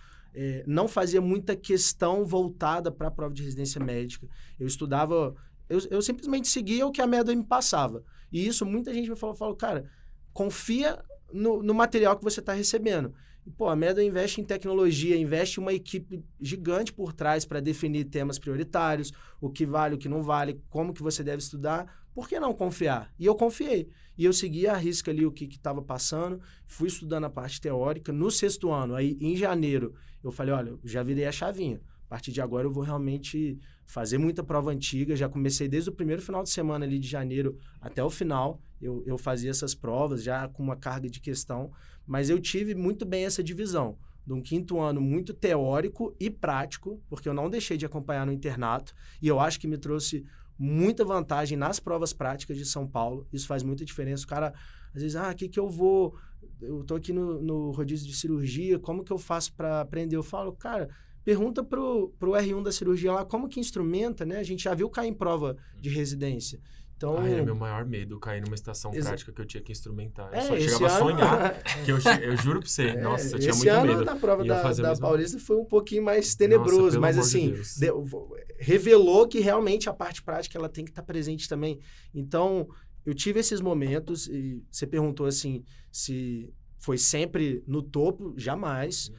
não fazia muita questão voltada para a prova de residência médica. Eu estudava, eu simplesmente seguia o que a MED me passava. E isso muita gente me falou, cara, confia no material que você está recebendo. E, pô, a MED investe em tecnologia, investe uma equipe gigante por trás para definir temas prioritários, o que vale, o que não vale, como que você deve estudar. Por que não confiar? E eu confiei. E eu segui à risca ali o que estava passando, fui estudando a parte teórica. No 6º ano, aí em janeiro, eu falei, olha, eu já virei a chavinha. A partir de agora eu vou realmente fazer muita prova antiga. Já comecei desde o primeiro final de semana ali de janeiro até o final. Eu fazia essas provas já com uma carga de questão. Mas eu tive muito bem essa divisão. De um 5º ano muito teórico e prático, porque eu não deixei de acompanhar no internato. E eu acho que me trouxe muita vantagem nas provas práticas de São Paulo. Isso faz muita diferença. O cara, às vezes, que eu vou... Eu tô aqui no rodízio de cirurgia, como que eu faço para aprender? Eu falo, cara... Pergunta pro R1 da cirurgia lá como que instrumenta, né? A gente já viu cair em prova de residência. Então, era meu maior medo, cair numa estação prática que eu tinha que instrumentar. Eu só esse chegava a ano- sonhar, que eu juro pra você, nossa, eu tinha esse muito ano medo. na prova E eu fazia a da mesma Paulista foi um pouquinho mais Nossa, tenebroso, pelo mas amor de assim, Deus. revelou que realmente a parte prática ela tem que estar presente também. Então, eu tive esses momentos e você perguntou assim, se foi sempre no topo, jamais.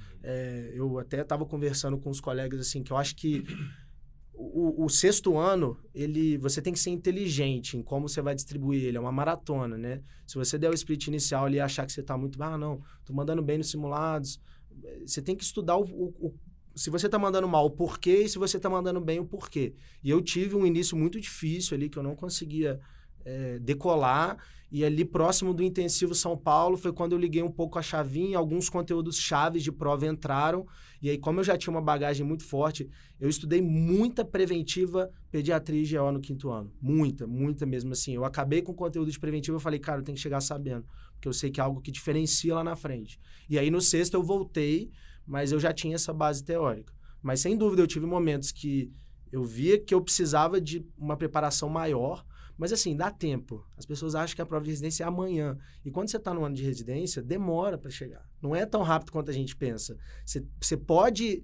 Eu até estava conversando com os colegas assim, que eu acho que o 6º ano, você tem que ser inteligente em como você vai distribuir ele, é uma maratona, né? Se você der o split inicial ali e achar que você está muito, não, estou mandando bem nos simulados, você tem que estudar se você está mandando mal, o porquê, e se você está mandando bem, o porquê. E eu tive um início muito difícil ali, que eu não conseguia decolar, e ali próximo do intensivo São Paulo foi quando eu liguei um pouco a chavinha, alguns conteúdos chaves de prova entraram, e aí como eu já tinha uma bagagem muito forte, eu estudei muita preventiva pediatria e GO no 5º ano, muita mesmo assim. Eu acabei com o conteúdo de preventiva, eu falei, cara, eu tenho que chegar sabendo, porque eu sei que é algo que diferencia lá na frente. E aí no 6º eu voltei, mas eu já tinha essa base teórica. Mas sem dúvida eu tive momentos que eu via que eu precisava de uma preparação maior. Mas assim, dá tempo. As pessoas acham que a prova de residência é amanhã. E quando você está no ano de residência, demora para chegar. Não é tão rápido quanto a gente pensa. Você pode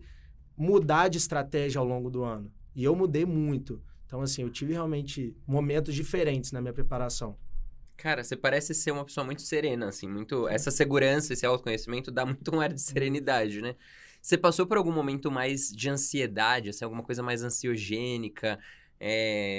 mudar de estratégia ao longo do ano. E eu mudei muito. Então, assim, eu tive realmente momentos diferentes na minha preparação. Cara, você parece ser uma pessoa muito serena, assim, muito... Essa segurança, esse autoconhecimento dá muito um ar de serenidade, né? Você passou por algum momento mais de ansiedade, assim, alguma coisa mais ansiogênica,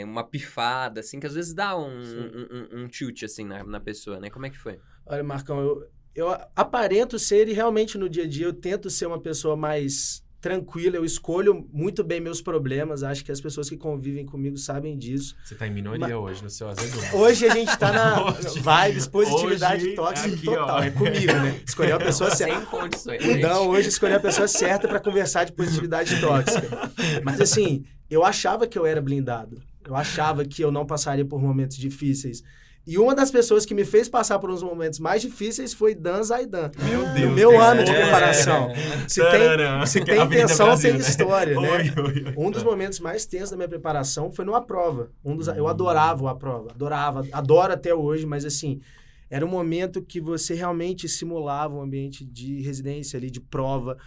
uma pifada, assim, que às vezes dá um tilt, assim, na pessoa, né? Como é que foi? Olha, Marcão, eu aparento ser e realmente no dia a dia eu tento ser uma pessoa mais tranquila, eu escolho muito bem meus problemas, acho que as pessoas que convivem comigo sabem disso. Você tá em minoria hoje no seu azedume. Hoje a gente tá na Hoje- vibes, positividade hoje tóxica aqui, total, ó. é comigo, né? Escolher a pessoa certa. Sem condições, Então, gente. hoje escolhi a pessoa certa para conversar de positividade tóxica. Mas assim, eu achava que eu era blindado. Eu achava que eu não passaria por momentos difíceis. E uma das pessoas que me fez passar por uns momentos mais difíceis foi Dan Zaidan. Meu No Deus. meu Deus. ano de preparação. Se tem Avenida intenção, Brasil, tem história, né? Oi, oi, oi. Um dos momentos mais tensos da minha preparação foi numa prova. Eu adorava a prova. Adoro até hoje, mas assim, era um momento que você realmente simulava um ambiente de residência ali, de prova.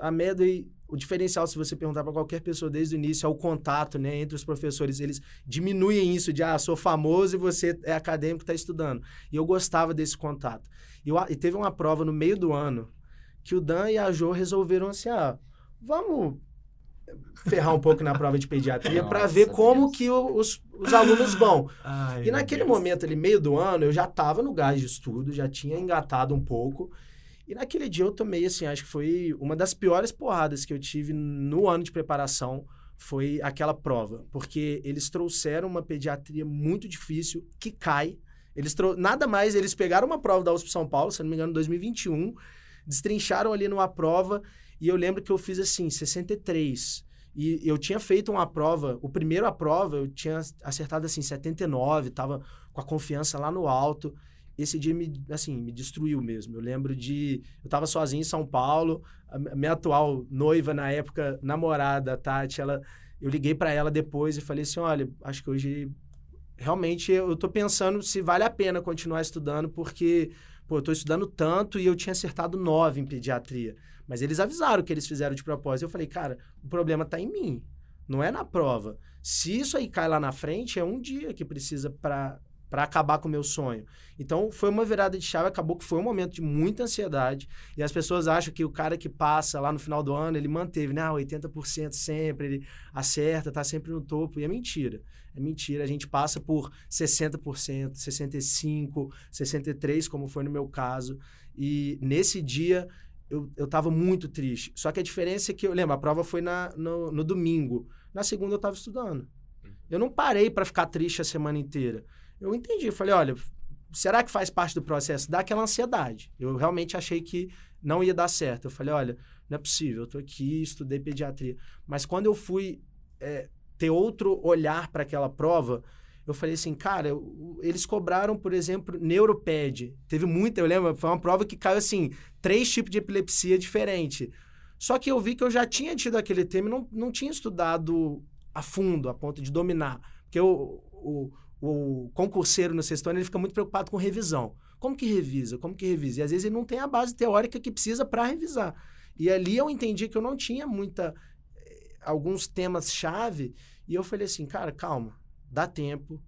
A Medway, o diferencial, se você perguntar para qualquer pessoa desde o início, é o contato, né, entre os professores. Eles diminuem isso de, sou famoso e você é acadêmico, está estudando. E eu gostava desse contato. E teve uma prova no meio do ano que o Dan e a Jo resolveram assim, vamos ferrar um pouco na prova de pediatria para ver como Deus. que os alunos vão. Ai, E naquele meu Deus. momento ali, meio do ano, eu já estava no gás de estudo, já tinha engatado um pouco. E naquele dia eu tomei, assim, acho que foi uma das piores porradas que eu tive no ano de preparação, foi aquela prova. Porque eles trouxeram uma pediatria muito difícil, que cai. Nada mais, eles pegaram uma prova da USP São Paulo, se não me engano, em 2021, destrincharam ali numa prova, e eu lembro que eu fiz, assim, 63. E eu tinha feito uma prova, a prova, eu tinha acertado, assim, 79, tava com a confiança lá no alto. Esse dia me destruiu mesmo. Eu lembro eu tava sozinho em São Paulo, a minha atual noiva na época, namorada, a Tati, eu liguei para ela depois e falei assim, olha, acho que hoje realmente eu tô pensando se vale a pena continuar estudando, porque, eu tô estudando tanto e eu tinha acertado 9 em pediatria. Mas eles avisaram que eles fizeram de propósito. Eu falei, cara, o problema tá em mim, não é na prova. Se isso aí cai lá na frente, é um dia que precisa para acabar com o meu sonho. Então, foi uma virada de chave, acabou que foi um momento de muita ansiedade, e as pessoas acham que o cara que passa lá no final do ano, ele manteve, 80% sempre, ele acerta, tá sempre no topo, e é mentira. É mentira, a gente passa por 60%, 65%, 63%, como foi no meu caso, e nesse dia eu tava muito triste. Só que a diferença é que, eu lembro, a prova foi no domingo, na segunda eu tava estudando. Eu não parei para ficar triste a semana inteira. Eu entendi, eu falei, olha, será que faz parte do processo? Dá aquela ansiedade. Eu realmente achei que não ia dar certo. Eu falei, olha, não é possível, eu tô aqui, estudei pediatria. Mas quando eu fui ter outro olhar para aquela prova, eu falei assim, cara, eles cobraram, por exemplo, Neuroped. Teve muita, eu lembro, foi uma prova que caiu assim, 3 tipos de epilepsia diferente. Só que eu vi que eu já tinha tido aquele tema e não tinha estudado a fundo, a ponto de dominar. Porque o concurseiro no sexto ano, ele fica muito preocupado com revisão. Como que revisa? E às vezes ele não tem a base teórica que precisa para revisar. E ali eu entendi que eu não tinha alguns temas-chave, e eu falei assim, cara, calma, dá tempo,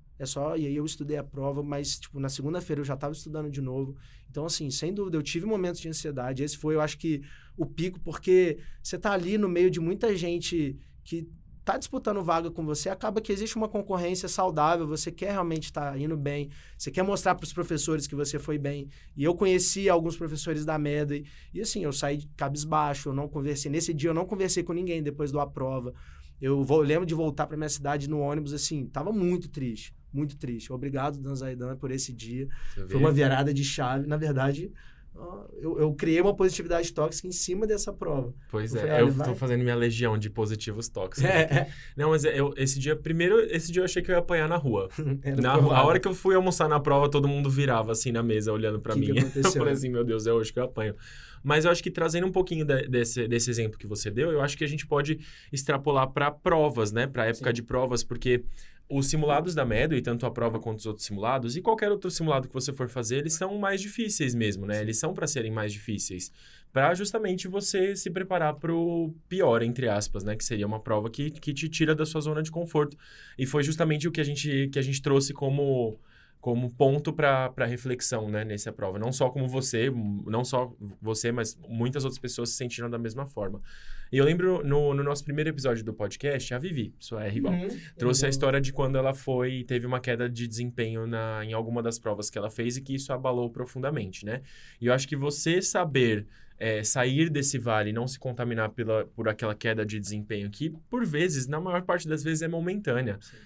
e aí eu estudei a prova, mas, na segunda-feira eu já estava estudando de novo. Então, assim, sem dúvida, eu tive momentos de ansiedade. Esse foi, eu acho que, o pico, porque você tá ali no meio de muita gente que tá disputando vaga com você, acaba que existe uma concorrência saudável, você quer realmente estar indo bem, você quer mostrar para os professores que você foi bem. E eu conheci alguns professores da Medway, e assim, eu saí cabisbaixo, eu não conversei. Nesse dia eu não conversei com ninguém depois da prova. Eu lembro de voltar para minha cidade no ônibus, assim, tava muito triste, muito triste. Obrigado, Dan Zaidan, por esse dia. Foi uma virada de chave. Na verdade, eu criei uma positividade tóxica em cima dessa prova. Pois falei, eu tô fazendo minha legião de positivos tóxicos. Não, mas esse dia eu achei que eu ia apanhar na rua. A hora que eu fui almoçar na prova, todo mundo virava assim na mesa, olhando pra mim. Eu falei assim, meu Deus, é hoje que eu apanho. Mas eu acho que trazendo um pouquinho desse exemplo que você deu, eu acho que a gente pode extrapolar para provas, né? Para época de provas, porque os simulados da Medway, tanto a prova quanto os outros simulados, e qualquer outro simulado que você for fazer, eles são mais difíceis mesmo, né? Eles são para serem mais difíceis, para justamente você se preparar para o pior, entre aspas, né? Que seria uma prova que te tira da sua zona de conforto. E foi justamente o que a gente trouxe como como ponto para reflexão, né, nessa prova. Não só você, mas muitas outras pessoas se sentiram da mesma forma. E eu lembro no nosso primeiro episódio do podcast, a Vivi, sua R igual, trouxe a história de quando ela teve uma queda de desempenho em alguma das provas que ela fez e que isso abalou profundamente, né? E eu acho que você saber sair desse vale e não se contaminar por aquela queda de desempenho que, por vezes, na maior parte das vezes, é momentânea. Sim.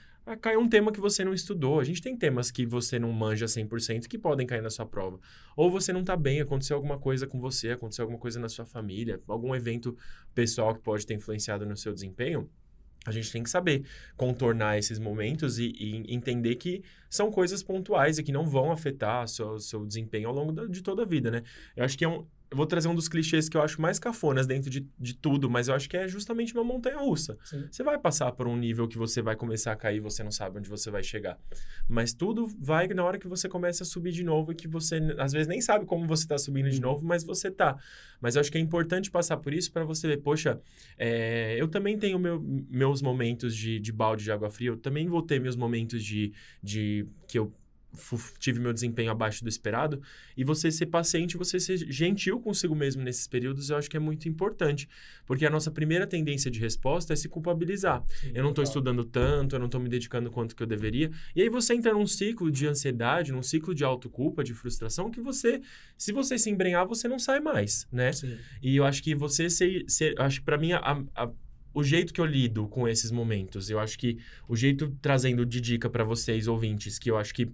Cai um tema que você não estudou. A gente tem temas que você não manja 100% que podem cair na sua prova. Ou você não está bem, aconteceu alguma coisa com você, aconteceu alguma coisa na sua família, algum evento pessoal que pode ter influenciado no seu desempenho. A gente tem que saber contornar esses momentos e entender que são coisas pontuais e que não vão afetar seu desempenho ao longo de toda a vida, né? Eu acho que eu vou trazer um dos clichês que eu acho mais cafonas dentro de tudo, mas eu acho que é justamente uma montanha-russa. Você vai passar por um nível que você vai começar a cair e você não sabe onde você vai chegar. Mas tudo vai na hora que você começa a subir de novo e que você, às vezes, nem sabe como você está subindo de novo, mas você tá. Mas eu acho que é importante passar por isso para você ver, poxa, eu também tenho meus momentos de balde de água fria, eu também vou ter meus momentos de que eu tive meu desempenho abaixo do esperado, e você ser paciente, você ser gentil consigo mesmo nesses períodos, eu acho que é muito importante, porque a nossa primeira tendência de resposta é se culpabilizar. Sim, eu não estou estudando tanto, eu não estou me dedicando quanto que eu deveria, e aí você entra num ciclo de ansiedade, num ciclo de autoculpa, de frustração, que se você se embrenhar, você não sai mais, né? Sim. E eu acho que você acho que pra mim, o jeito que eu lido com esses momentos, eu acho que o jeito trazendo de dica para vocês, ouvintes, que eu acho que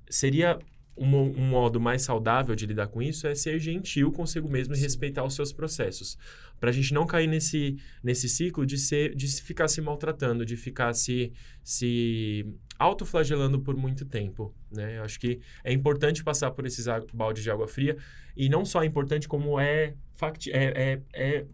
seria um modo mais saudável de lidar com isso é ser gentil consigo mesmo e respeitar os seus processos. Para a gente não cair nesse ciclo de ficar se maltratando, de ficar se autoflagelando por muito tempo, né? Eu acho que é importante passar por esses baldes de água fria, e não só é importante, como é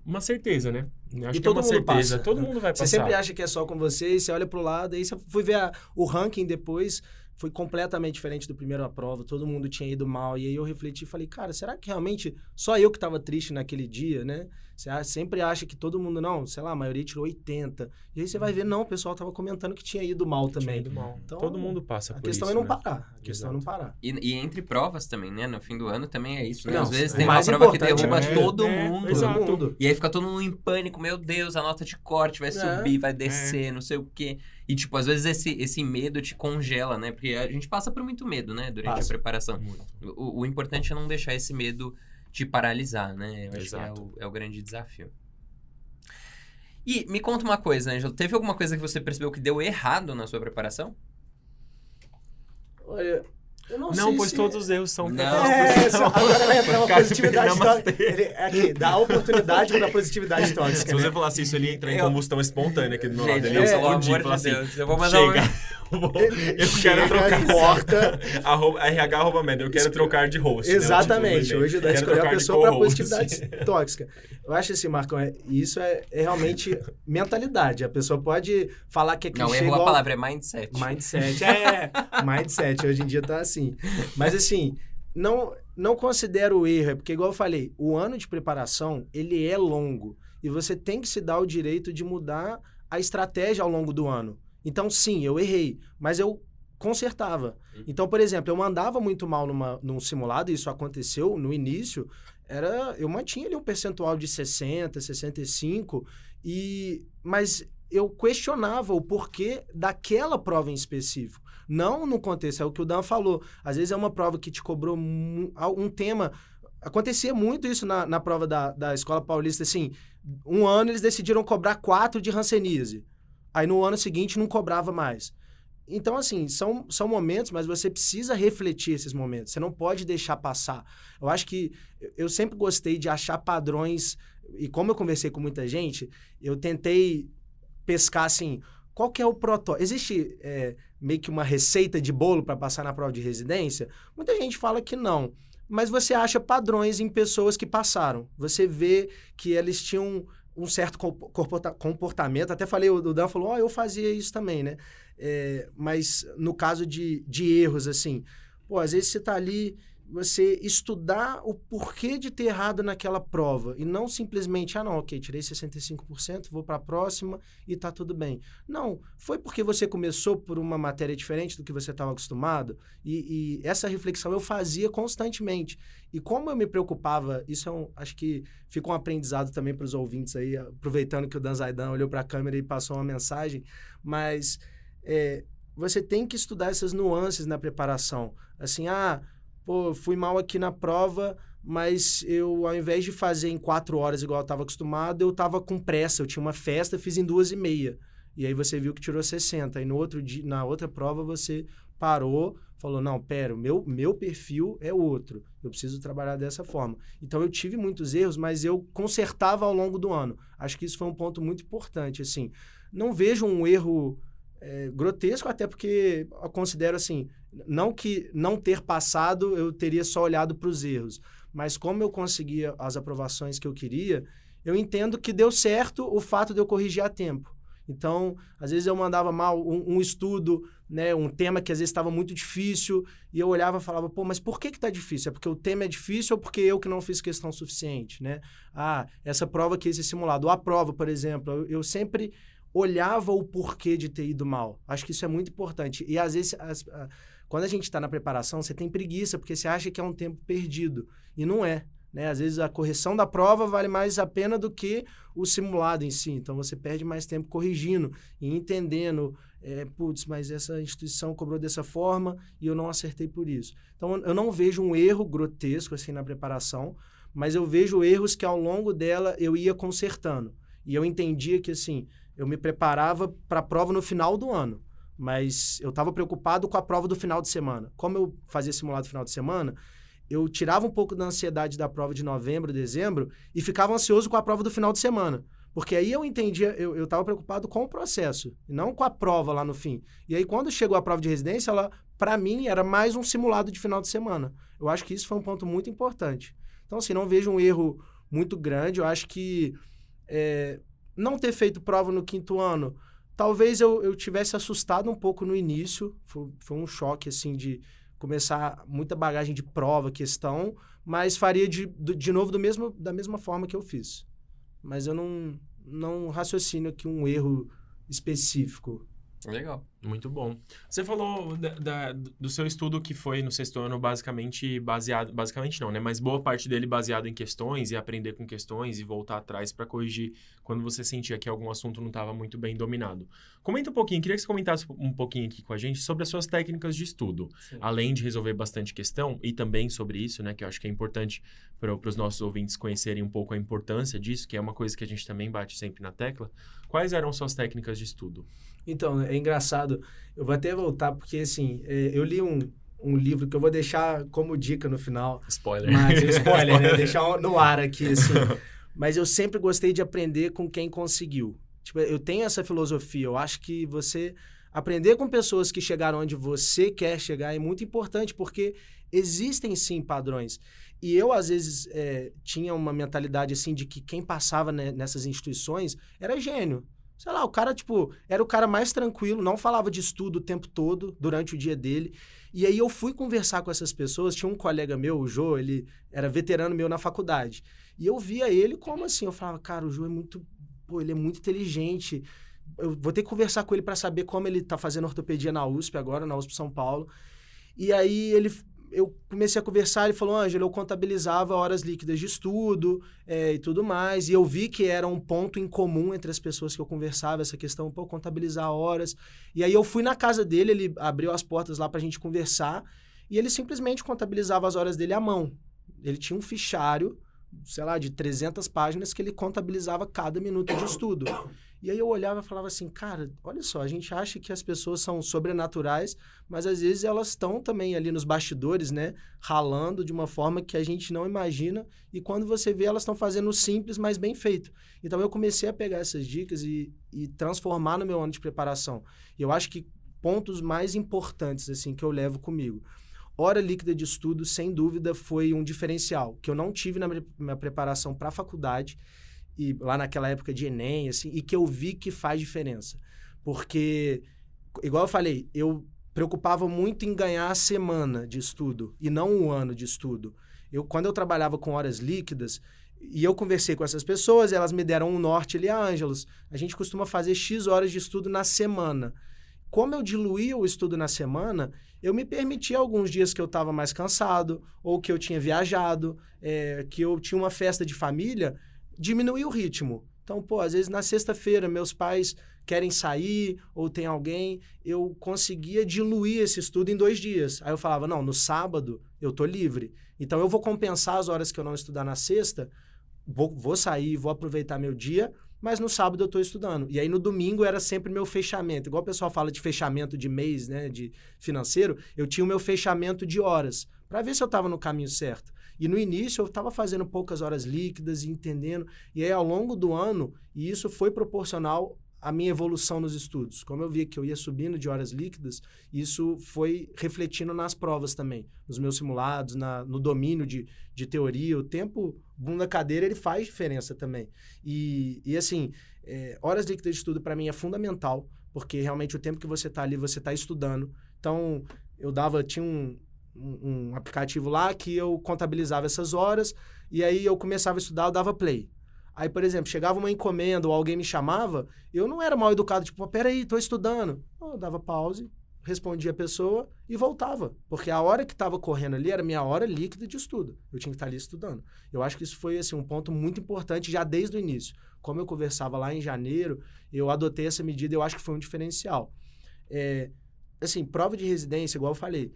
uma certeza, né? Eu acho e que é uma certeza. Passa. Todo mundo vai passar. Você sempre acha que é só com você, e você olha pro lado, aí você foi ver o ranking depois, foi completamente diferente do primeiro prova, todo mundo tinha ido mal, e aí eu refleti e falei, cara, será que realmente só eu que estava triste naquele dia, né? Você sempre acha que todo mundo, não, sei lá, a maioria tirou 80, e aí você vai ver, não, o pessoal estava comentando que tinha ido mal também. Tinha ido mal. Então, todo mundo passa por isso, A questão é não parar, a questão é não parar. E entre provas também, né? No fim do ano também é isso, né? Não, às vezes tem uma prova que derruba todo mundo. Exato. E aí fica todo mundo em pânico, meu Deus, a nota de corte vai subir, vai descer, não sei o quê. E, tipo, às vezes esse medo te congela, né? Porque a gente passa por muito medo, né? Durante a preparação. O importante é não deixar esse medo te paralisar, né? Eu acho que é o grande desafio. E me conta uma coisa, Ângelo. Teve alguma coisa que você percebeu que deu errado na sua preparação? Olha... Não, pois todos os erros são... Agora vai entrar uma positividade tóxica. Aqui, dá a oportunidade para positividade tóxica. Se você falasse isso, ele entra em combustão espontânea aqui do meu lado. Ele ia explodir e falar assim, eu vou mandar eu quero trocar... Corta. RH@med, eu quero trocar de host. Exatamente. Hoje o Dan escolheu a pessoa para positividade tóxica. Eu acho assim, Marcão, isso é realmente mentalidade. A pessoa pode falar que é clichê. Não, errou a palavra, é mindset. Mindset. Hoje em dia tá assim. Mas assim, não considero o erro, porque igual eu falei, o ano de preparação, ele é longo. E você tem que se dar o direito de mudar a estratégia ao longo do ano. Então, sim, eu errei, mas eu consertava. Então, por exemplo, eu mandava muito mal num simulado, e isso aconteceu no início, eu mantinha ali um percentual de 60%, 65%, mas eu questionava o porquê daquela prova em específico. Não no contexto, é o que o Dan falou. Às vezes é uma prova que te cobrou um tema. Acontecia muito isso na prova da Escola Paulista, assim, um ano eles decidiram cobrar 4 de hanseníase. Aí no ano seguinte não cobrava mais. Então, assim, são momentos, mas você precisa refletir esses momentos. Você não pode deixar passar. Eu acho que eu sempre gostei de achar padrões, e como eu conversei com muita gente, eu tentei pescar, assim, qual que é o protótipo. Existe meio que uma receita de bolo para passar na prova de residência? Muita gente fala que não. Mas você acha padrões em pessoas que passaram. Você vê que eles tinham um certo comportamento. Até falei, o Dan falou, eu fazia isso também, né? Mas no caso de erros, assim, às vezes você tá ali, você estudar o porquê de ter errado naquela prova e não simplesmente, ok, tirei 65%, vou para a próxima e tá tudo bem. Não, foi porque você começou por uma matéria diferente do que você estava acostumado e essa reflexão eu fazia constantemente. E como eu me preocupava, isso acho que fica um aprendizado também para os ouvintes aí, aproveitando que o Dan Zaidan olhou para a câmera e passou uma mensagem, mas você tem que estudar essas nuances na preparação. Assim, fui mal aqui na prova, mas eu, ao invés de fazer em 4 horas igual eu estava acostumado, eu estava com pressa, eu tinha uma festa, fiz em 2h30. E aí você viu que tirou 60. E no outro dia, na outra prova você parou, falou, não, pera, o meu perfil é outro, eu preciso trabalhar dessa forma. Então eu tive muitos erros, mas eu consertava ao longo do ano. Acho que isso foi um ponto muito importante, assim. Não vejo um erro grotesco, até porque eu considero assim, não que não ter passado eu teria só olhado para os erros, mas como eu conseguia as aprovações que eu queria, eu entendo que deu certo o fato de eu corrigir a tempo. Então, às vezes eu mandava mal um estudo, né, um tema que às vezes estava muito difícil, e eu olhava e falava, mas por que está difícil? É porque o tema é difícil ou porque eu que não fiz questão suficiente, né? Essa prova aqui, esse simulado. Ou a prova, por exemplo, eu sempre olhava o porquê de ter ido mal. Acho que isso é muito importante. E às vezes, quando a gente está na preparação, você tem preguiça, porque você acha que é um tempo perdido. E não é. Né? Às vezes a correção da prova vale mais a pena do que o simulado em si. Então você perde mais tempo corrigindo e entendendo, mas essa instituição cobrou dessa forma e eu não acertei por isso. Então eu não vejo um erro grotesco assim na preparação, mas eu vejo erros que ao longo dela eu ia consertando. E eu entendia que assim, eu me preparava para a prova no final do ano, mas eu estava preocupado com a prova do final de semana. Como eu fazia simulado no final de semana, eu tirava um pouco da ansiedade da prova de novembro, dezembro, e ficava ansioso com a prova do final de semana. Porque aí eu entendia, eu estava preocupado com o processo, e não com a prova lá no fim. E aí, quando chegou a prova de residência, ela, para mim, era mais um simulado de final de semana. Eu acho que isso foi um ponto muito importante. Então, assim, não vejo um erro muito grande. Eu acho que não ter feito prova no 5º ano, talvez eu tivesse assustado um pouco no início. Foi um choque, assim, de começar muita bagagem de prova, questão, mas faria de novo da mesma forma que eu fiz. Mas eu não raciocino aqui um erro específico. Legal. Muito bom. Você falou do seu estudo que foi no 6º ano basicamente não, né? Mas boa parte dele baseado em questões e aprender com questões e voltar atrás para corrigir quando você sentia que algum assunto não estava muito bem dominado. Comenta um pouquinho, queria que você comentasse um pouquinho aqui com a gente sobre as suas técnicas de estudo. Sim. Além de resolver bastante questão e também sobre isso, né? Que eu acho que é importante para os nossos ouvintes conhecerem um pouco a importância disso, que é uma coisa que a gente também bate sempre na tecla. Quais eram suas técnicas de estudo? Então, é engraçado, eu vou até voltar, porque assim, eu li um livro que eu vou deixar como dica no final. Spoiler. Mas, spoiler, né? Deixar no ar aqui, assim. Mas eu sempre gostei de aprender com quem conseguiu. Tipo, eu tenho essa filosofia, eu acho que você aprender com pessoas que chegaram onde você quer chegar é muito importante, porque existem sim padrões. E eu, às vezes, tinha uma mentalidade assim de que quem passava nessas instituições era gênio. Sei lá, o cara, era o cara mais tranquilo, não falava de estudo o tempo todo, durante o dia dele. E aí eu fui conversar com essas pessoas, tinha um colega meu, o Jô, ele era veterano meu na faculdade. E eu via ele como assim, eu falava, cara, o Jô ele é muito inteligente, eu vou ter que conversar com ele para saber como ele tá fazendo ortopedia na USP agora, na USP São Paulo. E aí eu comecei a conversar, ele falou, Ângelo, eu contabilizava horas líquidas de estudo e tudo mais, e eu vi que era um ponto em comum entre as pessoas que eu conversava, essa questão, contabilizar horas. E aí eu fui na casa dele, ele abriu as portas lá pra gente conversar, e ele simplesmente contabilizava as horas dele à mão. Ele tinha um fichário, sei lá, de 300 páginas que ele contabilizava cada minuto de estudo. E aí eu olhava e falava assim, cara, olha só, a gente acha que as pessoas são sobrenaturais, mas às vezes elas estão também ali nos bastidores, né, ralando de uma forma que a gente não imagina, e quando você vê, elas estão fazendo o simples, mas bem feito. Então eu comecei a pegar essas dicas e transformar no meu ano de preparação. E eu acho que pontos mais importantes, assim, que eu levo comigo. Hora líquida de estudo, sem dúvida, foi um diferencial, que eu não tive na minha preparação para a faculdade, e lá naquela época de Enem, assim, e que eu vi que faz diferença. Porque, igual eu falei, eu preocupava muito em ganhar a semana de estudo e não um ano de estudo. Quando eu trabalhava com horas líquidas, e eu conversei com essas pessoas, elas me deram um norte ali, Ângelos, a gente costuma fazer X horas de estudo na semana. Como eu diluía o estudo na semana, eu me permitia alguns dias que eu estava mais cansado, ou que eu tinha viajado, que eu tinha uma festa de família, diminuir o ritmo. Então, às vezes na sexta-feira meus pais querem sair ou tem alguém, eu conseguia diluir esse estudo em 2 dias. Aí eu falava, não, no sábado eu tô livre. Então eu vou compensar as horas que eu não estudar na sexta, vou sair, vou aproveitar meu dia, mas no sábado eu estou estudando. E aí no domingo era sempre meu fechamento. Igual o pessoal fala de fechamento de mês, né, de financeiro, eu tinha o meu fechamento de horas, para ver se eu estava no caminho certo. E no início eu estava fazendo poucas horas líquidas e entendendo. E aí ao longo do ano, e isso foi proporcional à minha evolução nos estudos. Como eu via que eu ia subindo de horas líquidas, isso foi refletindo nas provas também, nos meus simulados, no domínio de teoria. O tempo, bunda cadeira, ele faz diferença também. E assim, horas líquidas de estudo para mim é fundamental, porque realmente o tempo que você está ali, você está estudando. Então, tinha um aplicativo lá que eu contabilizava essas horas, e aí eu começava a estudar, eu dava play. Aí, por exemplo, chegava uma encomenda ou alguém me chamava, eu não era mal educado, tipo, peraí, tô estudando. Eu dava pause, respondia a pessoa e voltava. Porque a hora que estava correndo ali era minha hora líquida de estudo. Eu tinha que estar ali estudando. Eu acho que isso foi, assim, um ponto muito importante já desde o início. Como eu conversava lá em janeiro, eu adotei essa medida e eu acho que foi um diferencial. Assim, prova de residência, igual eu falei,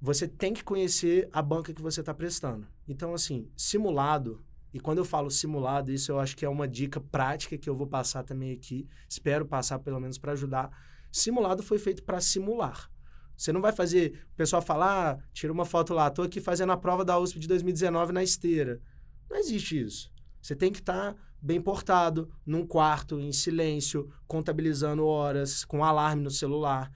você tem que conhecer a banca que você está prestando. Então, assim, simulado. E quando eu falo simulado, isso eu acho que é uma dica prática que eu vou passar também aqui. Espero passar pelo menos para ajudar. Simulado foi feito para simular. Você não vai fazer... O pessoal fala, tira uma foto lá, estou aqui fazendo a prova da USP de 2019 na esteira. Não existe isso. Você tem que estar bem portado, num quarto, em silêncio, contabilizando horas, com alarme no celular,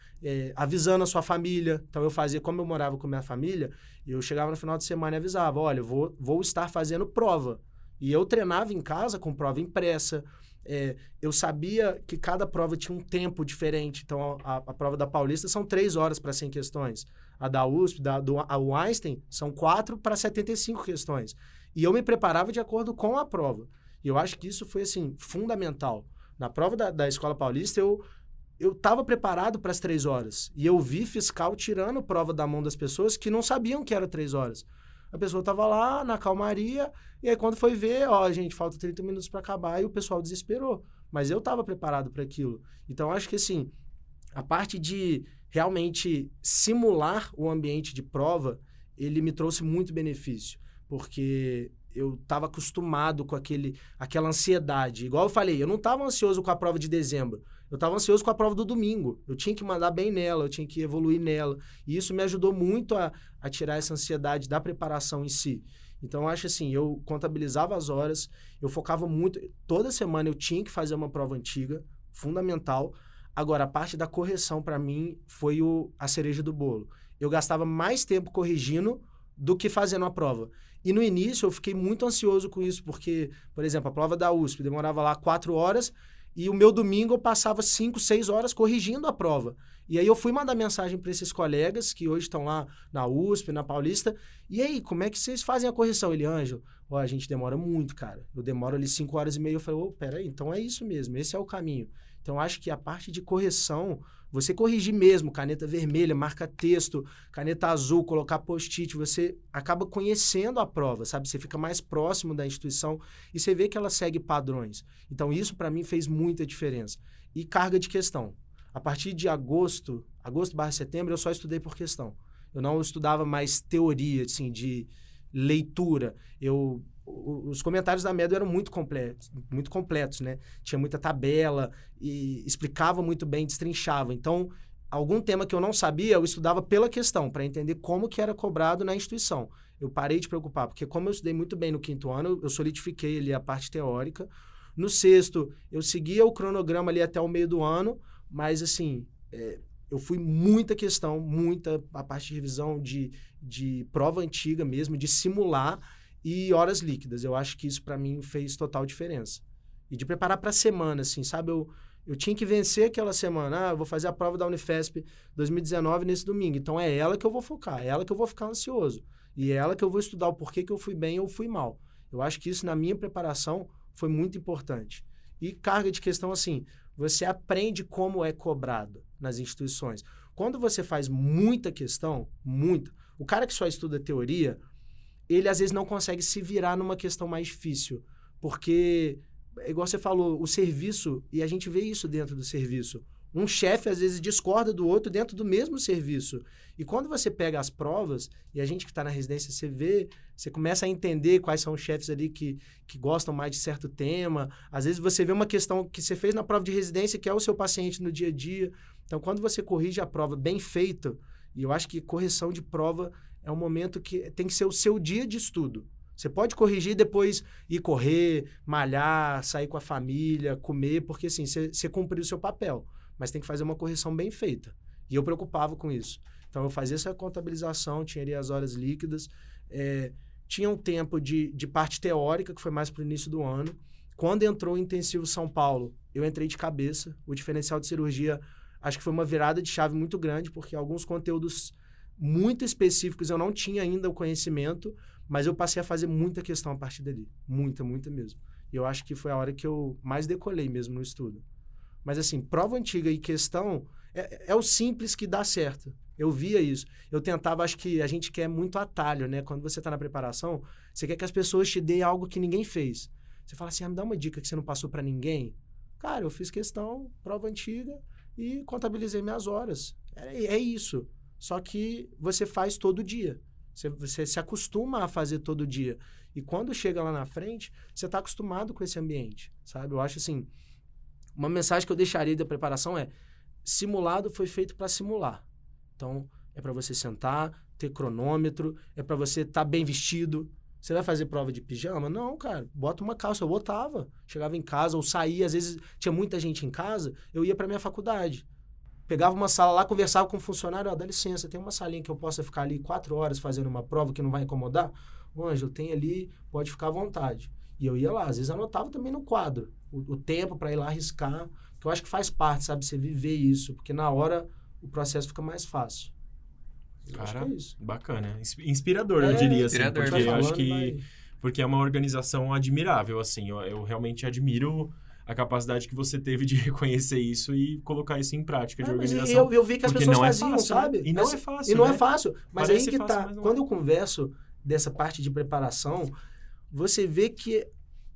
avisando a sua família. Então eu fazia, como eu morava com a minha família, eu chegava no final de semana e avisava, olha, vou estar fazendo prova. E eu treinava em casa com prova impressa. Eu sabia que cada prova tinha um tempo diferente. Então, a prova da Paulista são 3 horas para 100 questões. A da USP, a Einstein, são 4 para 75 questões. E eu me preparava de acordo com a prova. E eu acho que isso foi, assim, fundamental. Na prova da Escola Paulista, eu estava preparado para as 3 horas. E eu vi fiscal tirando prova da mão das pessoas que não sabiam que era 3 horas. A pessoa estava lá, na calmaria, e aí quando foi ver, gente, falta 30 minutos para acabar, e o pessoal desesperou. Mas eu estava preparado para aquilo. Então, acho que, assim, a parte de realmente simular o ambiente de prova, ele me trouxe muito benefício. Porque eu estava acostumado com aquela ansiedade. Igual eu falei, eu não estava ansioso com a prova de dezembro. Eu estava ansioso com a prova do domingo. Eu tinha que mandar bem nela, eu tinha que evoluir nela. E isso me ajudou muito a tirar essa ansiedade da preparação em si. Então, eu acho assim, eu contabilizava as horas, eu focava muito. Toda semana eu tinha que fazer uma prova antiga, fundamental. Agora, a parte da correção, para mim, foi a cereja do bolo. Eu gastava mais tempo corrigindo do que fazendo a prova. E no início eu fiquei muito ansioso com isso, porque, por exemplo, a prova da USP demorava lá 4 horas e o meu domingo eu passava 5, 6 horas corrigindo a prova. E aí eu fui mandar mensagem para esses colegas que hoje estão lá na USP, na Paulista, e aí, como é que vocês fazem a correção? Ele, Ângelo, a gente demora muito, cara. Eu demoro ali 5 horas e meia. Eu falei, peraí, então é isso mesmo, esse é o caminho. Então, acho que a parte de correção, você corrigir mesmo, caneta vermelha, marca texto, caneta azul, colocar post-it, você acaba conhecendo a prova, sabe? Você fica mais próximo da instituição e você vê que ela segue padrões. Então, isso para mim fez muita diferença. E carga de questão. A partir de agosto/setembro, eu só estudei por questão. Eu não estudava mais teoria, assim, de leitura. Os comentários da Medo eram muito completos, né? Tinha muita tabela e explicava muito bem, destrinchava. Então, algum tema que eu não sabia, eu estudava pela questão, para entender como que era cobrado na instituição. Eu parei de preocupar, porque como eu estudei muito bem no 5º ano, eu solidifiquei ali a parte teórica. No 6º, eu seguia o cronograma ali até o meio do ano, mas, assim, eu fui muita questão, a parte de revisão de prova antiga mesmo, de simular e horas líquidas. Eu acho que isso, para mim, fez total diferença. E de preparar para a semana, assim, sabe? Eu tinha que vencer aquela semana. Eu vou fazer a prova da Unifesp 2019 nesse domingo. Então, é ela que eu vou focar, é ela que eu vou ficar ansioso. E é ela que eu vou estudar o porquê que eu fui bem ou fui mal. Eu acho que isso, na minha preparação, foi muito importante. E carga de questão, assim, você aprende como é cobrado nas instituições. Quando você faz muita questão, o cara que só estuda teoria, ele às vezes não consegue se virar numa questão mais difícil. Porque, igual você falou, o serviço, e a gente vê isso dentro do serviço, um chefe às vezes discorda do outro dentro do mesmo serviço. E quando você pega as provas, e a gente que está na residência, você começa a entender quais são os chefes ali que gostam mais de certo tema. Às vezes você vê uma questão que você fez na prova de residência, que é o seu paciente no dia a dia. Então, quando você corrige a prova bem feita, e eu acho que correção de prova é um momento que tem que ser o seu dia de estudo. Você pode corrigir e depois ir correr, malhar, sair com a família, comer, porque assim, você cumpriu o seu papel. Mas tem que fazer uma correção bem feita. E eu preocupava com isso. Então, eu fazia essa contabilização, tinha ali as horas líquidas. Tinha um tempo de parte teórica, que foi mais para o início do ano. Quando entrou o Intensivo São Paulo, eu entrei de cabeça. O diferencial de cirurgia, acho que foi uma virada de chave muito grande, porque alguns conteúdos muito específicos eu não tinha ainda o conhecimento, mas eu passei a fazer muita questão a partir dali. Muita mesmo. E eu acho que foi a hora que eu mais decolei mesmo no estudo. Mas, assim, prova antiga e questão é o simples que dá certo. Eu via isso. Eu tentava, acho que a gente quer muito atalho, né? Quando você está na preparação, você quer que as pessoas te deem algo que ninguém fez. Você fala assim, me dá uma dica que você não passou para ninguém. Cara, eu fiz questão, prova antiga e contabilizei minhas horas. É isso. Só que você faz todo dia. Você se acostuma a fazer todo dia. E quando chega lá na frente, você está acostumado com esse ambiente, sabe? Eu acho assim... Uma mensagem que eu deixaria da preparação é: simulado foi feito para simular. Então, é para você sentar, ter cronômetro, é para você estar bem vestido. Você vai fazer prova de pijama? Não, cara, bota uma calça. Eu botava. Chegava em casa ou saía, às vezes tinha muita gente em casa, eu ia para minha faculdade. Pegava uma sala lá, conversava com o funcionário, dá licença, tem uma salinha que eu possa ficar ali 4 horas fazendo uma prova que não vai incomodar? Ô, Ângelo, tem ali, pode ficar à vontade. E eu ia lá, às vezes anotava também no quadro, o tempo para ir lá arriscar, que eu acho que faz parte, sabe, você viver isso, porque na hora o processo fica mais fácil. Eu acho que é isso. Bacana. Inspirador, eu diria, inspirador, assim, porque eu acho que... vai... Porque é uma organização admirável, assim, eu realmente admiro a capacidade que você teve de reconhecer isso e colocar isso em prática de organização. Eu vi que as pessoas faziam, fácil, sabe? Né? E não é fácil, E não né? é fácil. Mas Parece aí que fácil, tá. mas não Quando é. eu converso dessa parte de preparação, você vê que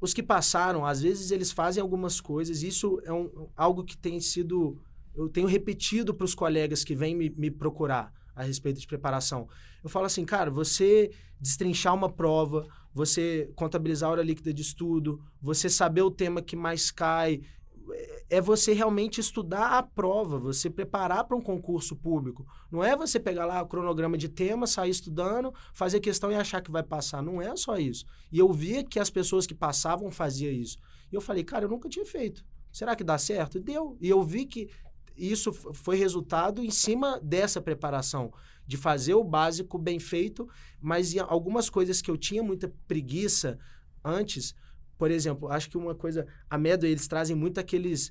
os que passaram, às vezes eles fazem algumas coisas, e isso é algo que tem sido... Eu tenho repetido para os colegas que vêm me procurar a respeito de preparação. Eu falo assim, cara, você destrinchar uma prova, você contabilizar a hora líquida de estudo, você saber o tema que mais cai, é você realmente estudar a prova, você preparar para um concurso público. Não é você pegar lá o cronograma de tema, sair estudando, fazer questão e achar que vai passar. Não é só isso. E eu via que as pessoas que passavam faziam isso. E eu falei, cara, eu nunca tinha feito. Será que dá certo? Deu. E eu vi que isso foi resultado em cima dessa preparação, de fazer o básico bem feito, mas em algumas coisas que eu tinha muita preguiça antes... Por exemplo, acho que uma coisa... A Medway, eles trazem muito aqueles...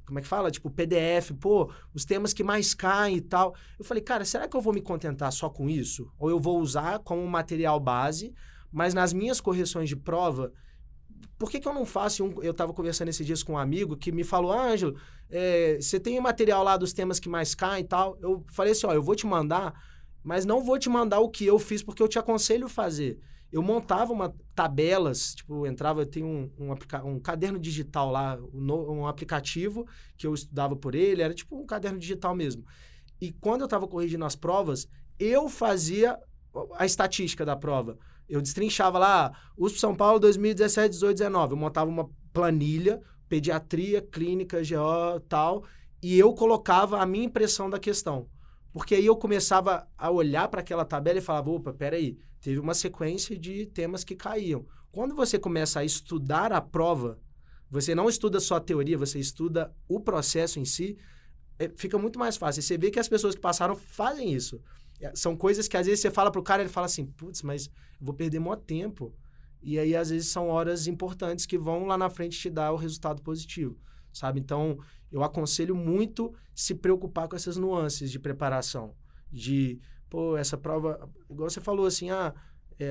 como é que fala? Tipo, PDF. Pô, os temas que mais caem e tal. Eu falei, cara, será que eu vou me contentar só com isso? Ou eu vou usar como material base, mas nas minhas correções de prova... Por que eu não faço... Eu estava conversando esses dias com um amigo que me falou, Ângelo, você tem material lá dos temas que mais caem e tal? Eu falei assim, eu vou te mandar, mas não vou te mandar o que eu fiz, porque eu te aconselho a fazer. Eu montava tabelas, tipo, eu tenho um caderno digital lá, um aplicativo que eu estudava por ele, era tipo um caderno digital mesmo. E quando eu estava corrigindo as provas, eu fazia a estatística da prova. Eu destrinchava lá, USP São Paulo 2017, 18, 19. Eu montava uma planilha, pediatria, clínica, GO, tal, e eu colocava a minha impressão da questão. Porque aí eu começava a olhar para aquela tabela e falava, opa, peraí, teve uma sequência de temas que caíam. Quando você começa a estudar a prova, você não estuda só a teoria, você estuda o processo em si, fica muito mais fácil. E você vê que as pessoas que passaram fazem isso. São coisas que às vezes você fala pro cara, ele fala assim, putz, mas eu vou perder maior tempo. E aí, às vezes, são horas importantes que vão lá na frente te dar o resultado positivo. sabe? Então, eu aconselho muito se preocupar com essas nuances de preparação. Essa prova, igual você falou assim, a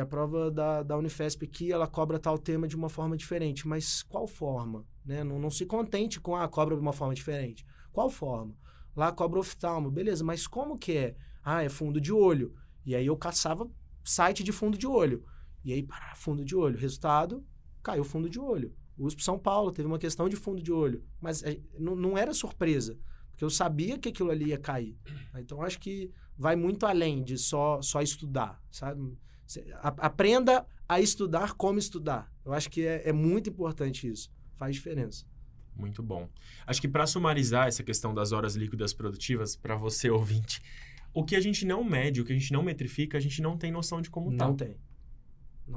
prova da Unifesp aqui, ela cobra tal tema de uma forma diferente, mas qual forma? Né? Não se contente com, cobra de uma forma diferente. Qual forma? Lá cobra oftalmo, beleza, mas como que é? É fundo de olho. E aí eu caçava site de fundo de olho. E aí, fundo de olho. Resultado, caiu fundo de olho. USP São Paulo teve uma questão de fundo de olho. Mas não era surpresa, porque eu sabia que aquilo ali ia cair. Então, acho que vai muito além de só estudar, sabe? Aprenda a estudar como estudar. Eu acho que é muito importante isso. Faz diferença. Muito bom. Acho que para sumarizar essa questão das horas líquidas produtivas, para você, ouvinte, o que a gente não mede, o que a gente não metrifica, a gente não tem noção de como tá. Não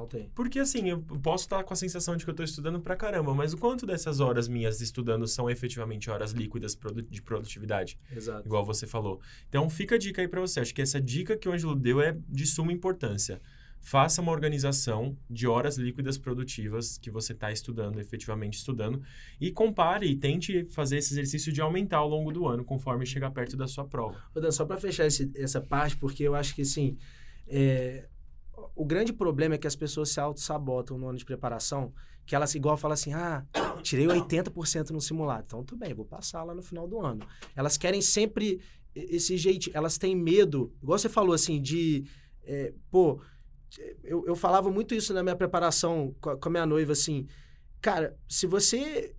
tem. Porque, assim, eu posso estar com a sensação de que eu estou estudando pra caramba, mas o quanto dessas horas minhas estudando são efetivamente horas líquidas de produtividade? Exato. Igual você falou. Então, fica a dica aí pra você. Acho que essa dica que o Ângelo deu é de suma importância. Faça uma organização de horas líquidas produtivas que você está estudando, efetivamente estudando, e compare e tente fazer esse exercício de aumentar ao longo do ano, conforme chegar perto da sua prova. Dan, só para fechar essa parte, porque eu acho que, assim, o grande problema é que as pessoas se auto-sabotam no ano de preparação, que elas igual falam assim, tirei 80% no simulado, então tudo bem, vou passar lá no final do ano. Elas querem sempre esse jeito, elas têm medo, igual você falou assim, eu falava muito isso na minha preparação com a minha noiva, assim, cara, se você,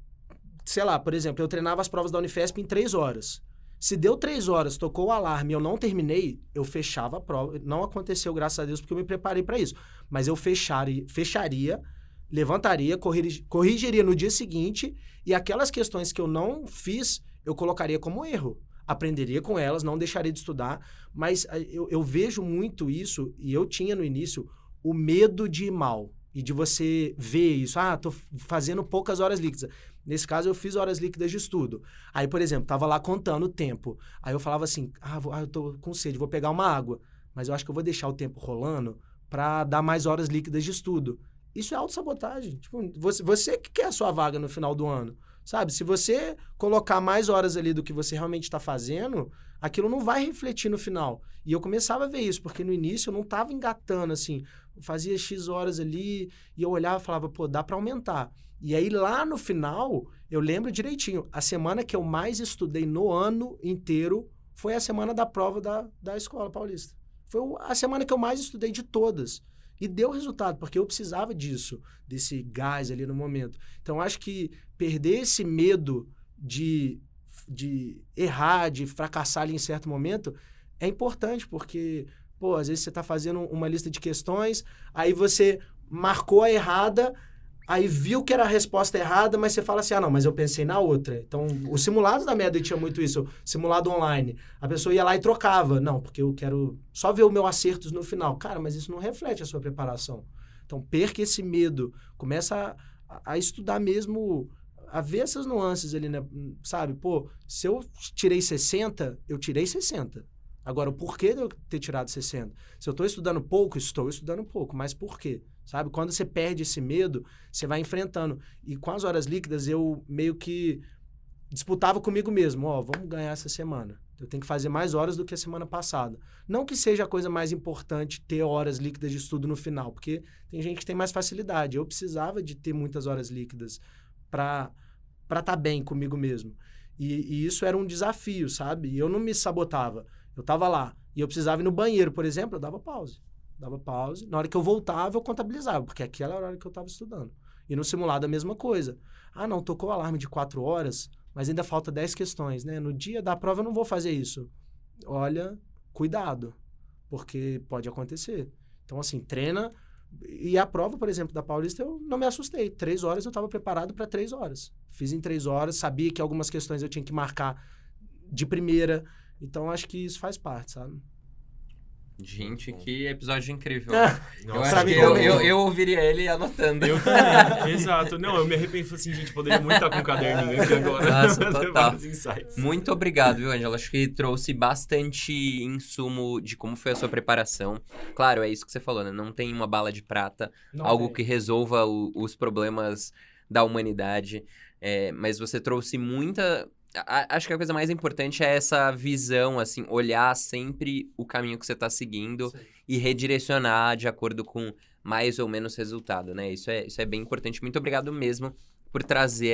sei lá, por exemplo, eu treinava as provas da Unifesp em 3 horas. Se deu 3 horas, tocou o alarme e eu não terminei, eu fechava a prova. Não aconteceu, graças a Deus, porque eu me preparei para isso. Mas eu fecharia, levantaria, corrigiria no dia seguinte e aquelas questões que eu não fiz, eu colocaria como erro. Aprenderia com elas, não deixaria de estudar, mas eu vejo muito isso, e eu tinha no início o medo de ir mal, e de você ver isso, tô fazendo poucas horas líquidas. Nesse caso, eu fiz horas líquidas de estudo. Aí, por exemplo, tava lá contando o tempo. Aí eu falava assim, eu tô com sede, vou pegar uma água, mas eu acho que eu vou deixar o tempo rolando para dar mais horas líquidas de estudo. Isso é autossabotagem. Tipo, você que quer a sua vaga no final do ano. Sabe, se você colocar mais horas ali do que você realmente está fazendo, aquilo não vai refletir no final. E eu começava a ver isso, porque no início eu não estava engatando, assim, eu fazia X horas ali, e eu olhava e falava, dá para aumentar. E aí lá no final, eu lembro direitinho, a semana que eu mais estudei no ano inteiro foi a semana da prova da Escola Paulista. Foi a semana que eu mais estudei de todas. E deu resultado, porque eu precisava disso, desse gás ali no momento. Então, acho que perder esse medo de errar, de fracassar ali em certo momento, é importante, porque, às vezes você está fazendo uma lista de questões, aí você marcou a errada, aí viu que era a resposta errada, mas você fala assim, não, mas eu pensei na outra. Então, os simulados da Medway tinha muito isso, simulado online. A pessoa ia lá e trocava. Não, porque eu quero só ver o meu acertos no final. Cara, mas isso não reflete a sua preparação. Então, perca esse medo. Começa a estudar mesmo, a ver essas nuances ali, né? Sabe? Se eu tirei 60, eu tirei 60. Agora, o porquê de eu ter tirado 60? Se eu estou estudando pouco, estou estudando pouco. Mas por quê? Sabe? Quando você perde esse medo, você vai enfrentando. E com as horas líquidas, eu meio que disputava comigo mesmo. Vamos ganhar essa semana. Eu tenho que fazer mais horas do que a semana passada. Não que seja a coisa mais importante ter horas líquidas de estudo no final, porque tem gente que tem mais facilidade. Eu precisava de ter muitas horas líquidas para estar bem comigo mesmo. E isso era um desafio, sabe? E eu não me sabotava. Eu estava lá e eu precisava ir no banheiro, por exemplo, eu dava pause. Na hora que eu voltava, eu contabilizava, porque aquela era a hora que eu estava estudando. E no simulado a mesma coisa. Não, tocou o alarme de 4 horas, mas ainda falta 10 questões, né? No dia da prova eu não vou fazer isso. Olha, cuidado, porque pode acontecer. Então, assim, treina. E a prova, por exemplo, da Paulista, eu não me assustei. 3 horas eu estava preparado para 3 horas. Fiz em 3 horas, sabia que algumas questões eu tinha que marcar de primeira. Então, acho que isso faz parte, sabe? Gente, que episódio incrível. Eu Nossa, acho que eu ouviria ele anotando. Eu também, exato. Não, eu me arrependo, falei assim, gente, poderia muito estar com um caderninho aqui agora. Nossa, total. Insights. Muito obrigado, viu, Ângelo? Acho que trouxe bastante insumo de como foi a sua preparação. Claro, é isso que você falou, né? Não tem uma bala de prata, Não algo tem. que resolva os problemas da humanidade. Mas você trouxe muita... Acho que a coisa mais importante é essa visão, assim, olhar sempre o caminho que você está seguindo e redirecionar de acordo com mais ou menos resultado, né? Isso é bem importante. Muito obrigado mesmo por trazer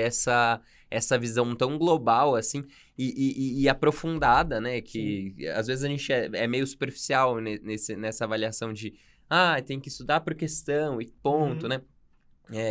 essa visão tão global, assim, e aprofundada, né? Que às vezes a gente é meio superficial nessa avaliação de tem que estudar por questão e ponto, né?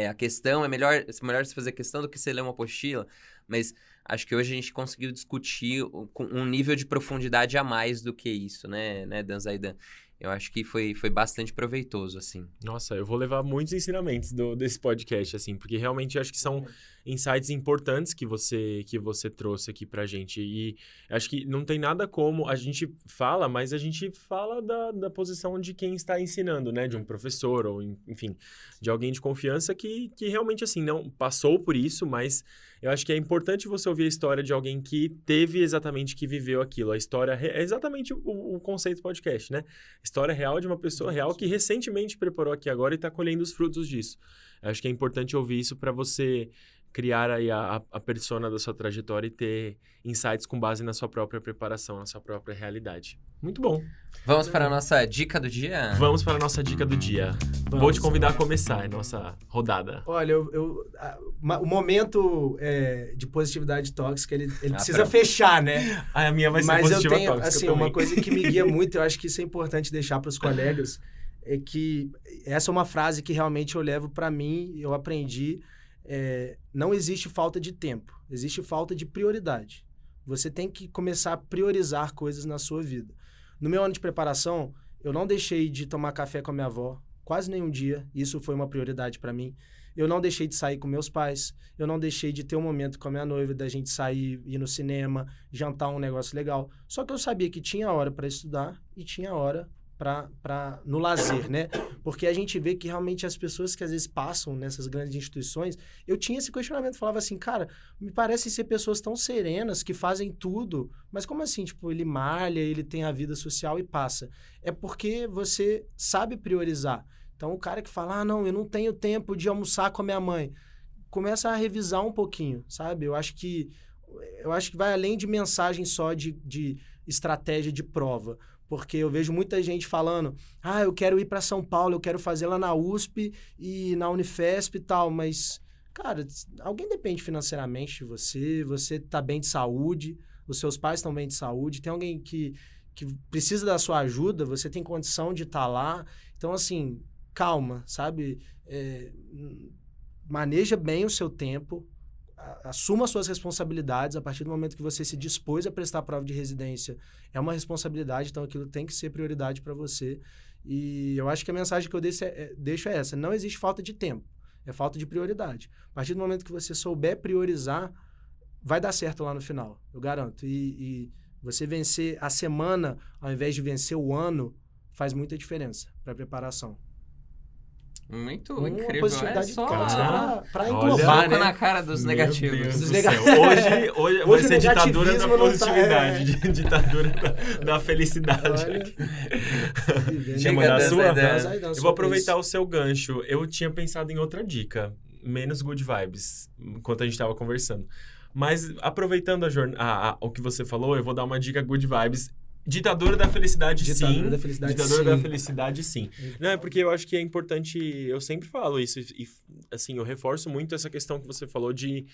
A questão é melhor você fazer questão do que você ler uma apostila, mas acho que hoje a gente conseguiu discutir com um nível de profundidade a mais do que isso, né, Dan Zaidan? Eu acho que foi bastante proveitoso, assim. Nossa, eu vou levar muitos ensinamentos desse podcast, assim, porque realmente eu acho que são insights importantes que você trouxe aqui pra gente. E acho que não tem nada como... A gente fala, mas a gente fala da posição de quem está ensinando, né? De um professor ou, enfim, de alguém de confiança que realmente, assim, não passou por isso, mas eu acho que é importante você ouvir a história de alguém que teve exatamente, que viveu aquilo. A história é exatamente o conceito do podcast, né? História real de uma pessoa real que recentemente preparou aqui agora e está colhendo os frutos disso. Eu acho que é importante ouvir isso para você criar aí a persona da sua trajetória e ter insights com base na sua própria preparação, na sua própria realidade. Muito bom. Vamos para a nossa dica do dia? Vamos para a nossa dica do dia. Vou te convidar a começar a nossa rodada. Olha, o momento de positividade tóxica, ele precisa fechar, né? A minha vai ser Mas positiva eu tenho, tóxica assim, também. uma coisa que me guia muito, eu acho que isso é importante deixar para os colegas, é que essa é uma frase que realmente eu levo para mim, eu aprendi, não existe falta de tempo, existe falta de prioridade. Você tem que começar a priorizar coisas na sua vida. No meu ano de preparação, eu não deixei de tomar café com a minha avó, quase nenhum dia, isso foi uma prioridade para mim. Eu não deixei de sair com meus pais, eu não deixei de ter um momento com a minha noiva, da gente sair, ir no cinema, jantar um negócio legal. Só que eu sabia que tinha hora para estudar e tinha hora no lazer, né? Porque a gente vê que realmente as pessoas que às vezes passam nessas grandes instituições, eu tinha esse questionamento, falava assim, cara, me parecem ser pessoas tão serenas que fazem tudo, mas como assim? Tipo, ele malha, ele tem a vida social e passa. É porque você sabe priorizar. Então, o cara que fala, não, eu não tenho tempo de almoçar com a minha mãe, começa a revisar um pouquinho, sabe? Eu acho que vai além de mensagem só de estratégia de prova. Porque eu vejo muita gente falando, eu quero ir para São Paulo, eu quero fazer lá na USP e na Unifesp e tal, mas, cara, alguém depende financeiramente de você tá bem de saúde, os seus pais estão bem de saúde, tem alguém que precisa da sua ajuda, você tem condição de estar lá. Então, assim, calma, sabe? Maneja bem o seu tempo, assuma suas responsabilidades. A partir do momento que você se dispôs a prestar a prova de residência, é uma responsabilidade, então aquilo tem que ser prioridade para você. E eu acho que a mensagem que eu deixo é essa: não existe falta de tempo, é falta de prioridade. A partir do momento que você souber priorizar, vai dar certo lá no final, eu garanto. E você vencer a semana ao invés de vencer o ano faz muita diferença para a preparação. Muito Uma incrível. positividade para Olha, englobar, né? na cara dos negativos. Deus do céu. Hoje vai ser ditadura da positividade, ditadura da felicidade. Quer mandar a sua? Eu vou aproveitar o seu gancho. Eu tinha pensado em outra dica, menos good vibes, enquanto a gente estava conversando. Mas aproveitando o que você falou, eu vou dar uma dica good vibes. Ditadura da felicidade, sim. Ditadura da felicidade, sim. Não, é porque eu acho que é importante, eu sempre falo isso, e assim, eu reforço muito essa questão que você falou de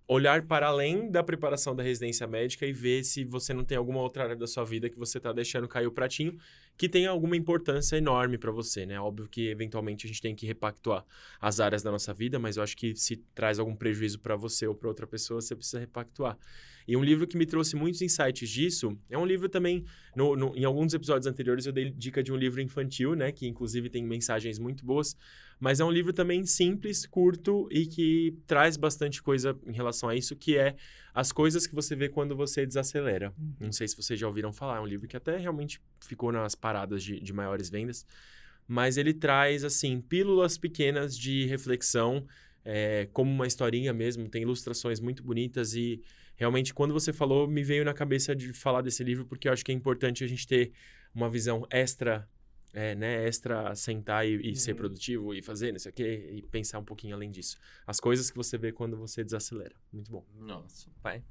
olhar para além da preparação da residência médica e ver se você não tem alguma outra área da sua vida que você está deixando cair o pratinho, que tem alguma importância enorme para você, né? Óbvio que, eventualmente, a gente tem que repactuar as áreas da nossa vida, mas eu acho que se traz algum prejuízo para você ou para outra pessoa, você precisa repactuar. E um livro que me trouxe muitos insights disso, é um livro também, em alguns episódios anteriores eu dei dica de um livro infantil, né, que inclusive tem mensagens muito boas, mas é um livro também simples, curto e que traz bastante coisa em relação a isso, que é As Coisas que Você Vê Quando Você Desacelera. Não sei se vocês já ouviram falar, é um livro que até realmente ficou nas paradas de maiores vendas, mas ele traz, assim, pílulas pequenas de reflexão, como uma historinha mesmo, tem ilustrações muito bonitas e realmente, quando você falou, me veio na cabeça de falar desse livro, porque eu acho que é importante a gente ter uma visão extra né, extra sentar e ser produtivo e fazer, não sei o quê, e pensar um pouquinho além disso. As coisas que você vê quando você desacelera. Muito bom. Nossa, pai.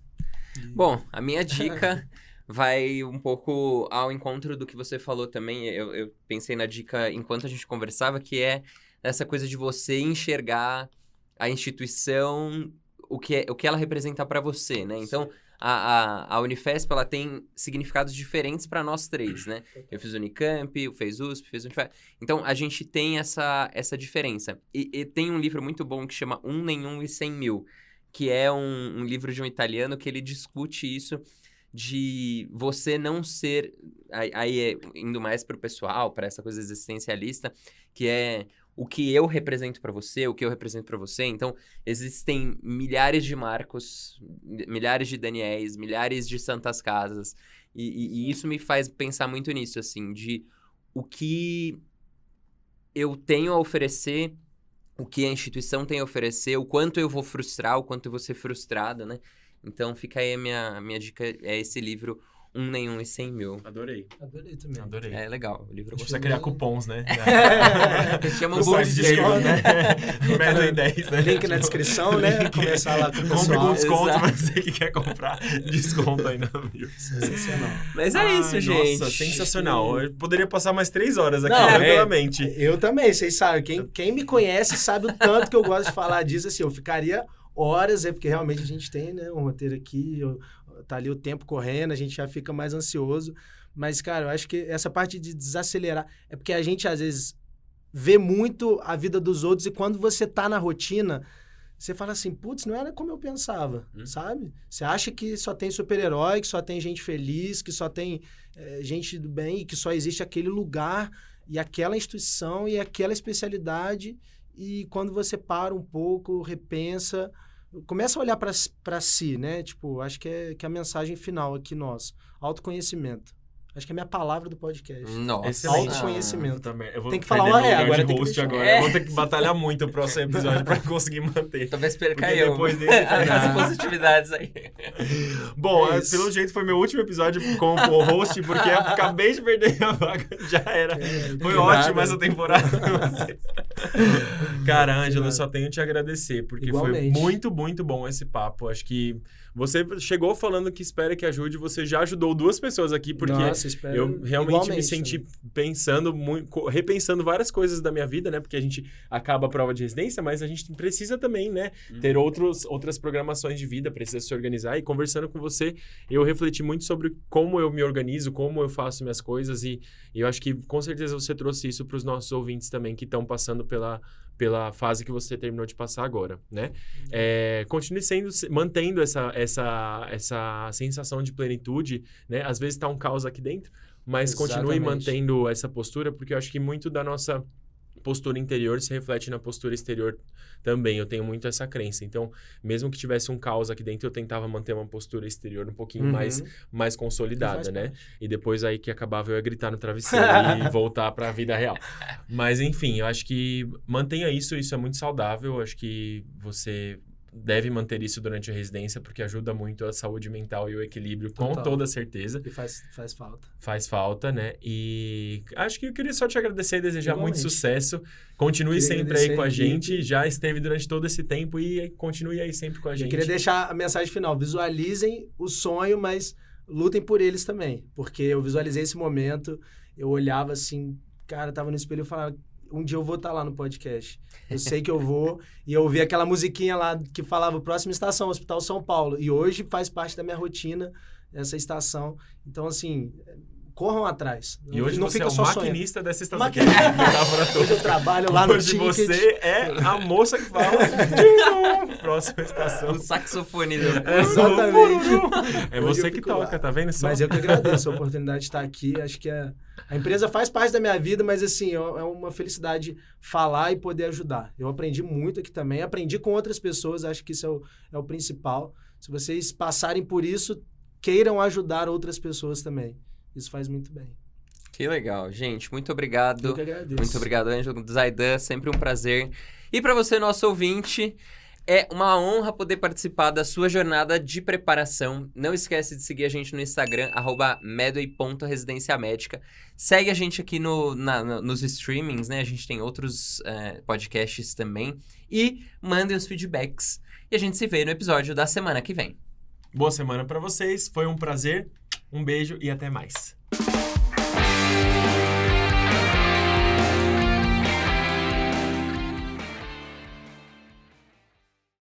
Bom, a minha dica vai um pouco ao encontro do que você falou também. Eu pensei na dica enquanto a gente conversava, que é essa coisa de você enxergar a instituição, o que ela representa para você, né? Então, a Unifesp, ela tem significados diferentes para nós três, né? Eu fiz Unicamp, fez USP, fez Unifesp. Então, a gente tem essa diferença. E tem um livro muito bom que chama Um, Nenhum e 100 Mil, que é um livro de um italiano que ele discute isso de você não ser... Aí indo mais pro pessoal, para essa coisa existencialista, que é o que eu represento para você, o que eu represento para você. Então, existem milhares de Marcos, milhares de Daniéis, milhares de Santas Casas. E isso me faz pensar muito nisso, assim, de o que eu tenho a oferecer, o que a instituição tem a oferecer, o quanto eu vou frustrar, o quanto eu vou ser frustrado, né? Então, fica aí a minha dica, é esse livro, Um, Nenhum e 100 Mil. Adorei. Adorei também. Adorei. É legal, o livro... Precisa criar cupons, né? Chama No site de desconto, né? Médio em 10, né? Link na descrição, né? Começar lá com o Compre pessoal. com desconto Exato. pra você que quer comprar. Desconto aí na Mil. Sensacional. Mas é isso, gente. Nossa, sensacional. Eu poderia passar mais 3 horas aqui, Não, tranquilamente. Eu também, vocês sabem. Quem me conhece sabe o tanto que eu gosto de falar disso. Assim, eu ficaria horas, porque realmente a gente tem, né, um roteiro aqui, tá ali o tempo correndo, a gente já fica mais ansioso. Mas, cara, eu acho que essa parte de desacelerar é porque a gente, às vezes, vê muito a vida dos outros e quando você tá na rotina, você fala assim, putz, não era como eu pensava, sabe? Você acha que só tem super-herói, que só tem gente feliz, que só tem gente do bem e que só existe aquele lugar e aquela instituição e aquela especialidade. E quando você para um pouco, repensa, começa a olhar para si, né? Tipo, acho que é a mensagem final aqui nossa. Autoconhecimento. Acho que é a minha palavra do podcast. Nossa. Excelente. Autoconhecimento. Também. Eu vou Tem que falar perder uma meu lugar agora de tem que host deixar. agora. Eu vou ter que batalhar muito o próximo episódio pra conseguir manter. Talvez perca Porque eu. depois desse- As positividades aí. Bom, É isso. pelo jeito foi meu último episódio como host, porque eu acabei de perder a vaga. Já era. Foi de ótimo nada. essa temporada com vocês. Cara, Ângelo, eu só tenho te agradecer, porque Igualmente. foi muito, muito bom esse papo. Acho que você chegou falando que espera que ajude, você já ajudou 2 pessoas aqui, porque Nossa, espero eu realmente me igualmente senti também. pensando muito, repensando várias coisas da minha vida, né? Porque a gente acaba a prova de residência, mas a gente precisa também, né? Ter outras programações de vida, precisa se organizar. E conversando com você, eu refleti muito sobre como eu me organizo, como eu faço minhas coisas. E eu acho que com certeza você trouxe isso para os nossos ouvintes também, que estão passando pela fase que você terminou de passar agora, né? Continue mantendo essa sensação de plenitude, né? Às vezes tá um caos aqui dentro, mas continue Exatamente. mantendo essa postura, porque eu acho que muito da nossa postura interior se reflete na postura exterior também. Eu tenho muito essa crença. Então, mesmo que tivesse um caos aqui dentro, eu tentava manter uma postura exterior um pouquinho mais consolidada, Faz né? parte. E depois aí que acabava eu ia gritar no travesseiro e voltar para a vida real. Mas enfim, eu acho que mantenha isso é muito saudável. Eu acho que você deve manter isso durante a residência, porque ajuda muito a saúde mental e o equilíbrio, com Total. toda certeza. E faz falta. Faz falta, né? E acho que eu queria só te agradecer e desejar muito Igualmente. sucesso. Continue Queria sempre aí agradecer com a a gente. equipe. Já esteve durante todo esse tempo e continue aí sempre com a Eu gente. queria deixar a mensagem final. Visualizem o sonho, mas lutem por eles também. Porque eu visualizei esse momento, eu olhava assim, cara, tava no espelho e falava, um dia eu vou estar lá no podcast. Eu sei que eu vou. E eu ouvi aquela musiquinha lá que falava próxima estação, Hospital São Paulo. E hoje faz parte da minha rotina essa estação. Então, assim, corram atrás. E hoje não você fica é o só sonhando. maquinista dessa estação. Maquinista. Que é metáfora toda. Hoje eu trabalho lá no Hoje ticket. você é a moça que fala "Tchim-dum", próxima estação. O saxofone do... Exatamente. É Hoje você eu que fico toca, lá. tá vendo só? Mas eu que agradeço a oportunidade de estar aqui. Acho que a empresa faz parte da minha vida, mas assim, é uma felicidade falar e poder ajudar. Eu aprendi muito aqui também, aprendi com outras pessoas, acho que isso é o principal. Se vocês passarem por isso, queiram ajudar outras pessoas também. Isso faz muito bem. Que legal, gente. Muito obrigado. Eu que agradeço. Muito obrigado, Ângelo Zaidan. Sempre um prazer. E para você, nosso ouvinte, É uma honra poder participar da sua jornada de preparação. Não esquece de seguir a gente no Instagram, @medway.residenciamédica. Segue a gente aqui nos streamings, né? A gente tem outros podcasts também. E mandem os feedbacks. E a gente se vê no episódio da semana que vem. Boa semana pra vocês, foi um prazer, um beijo e até mais.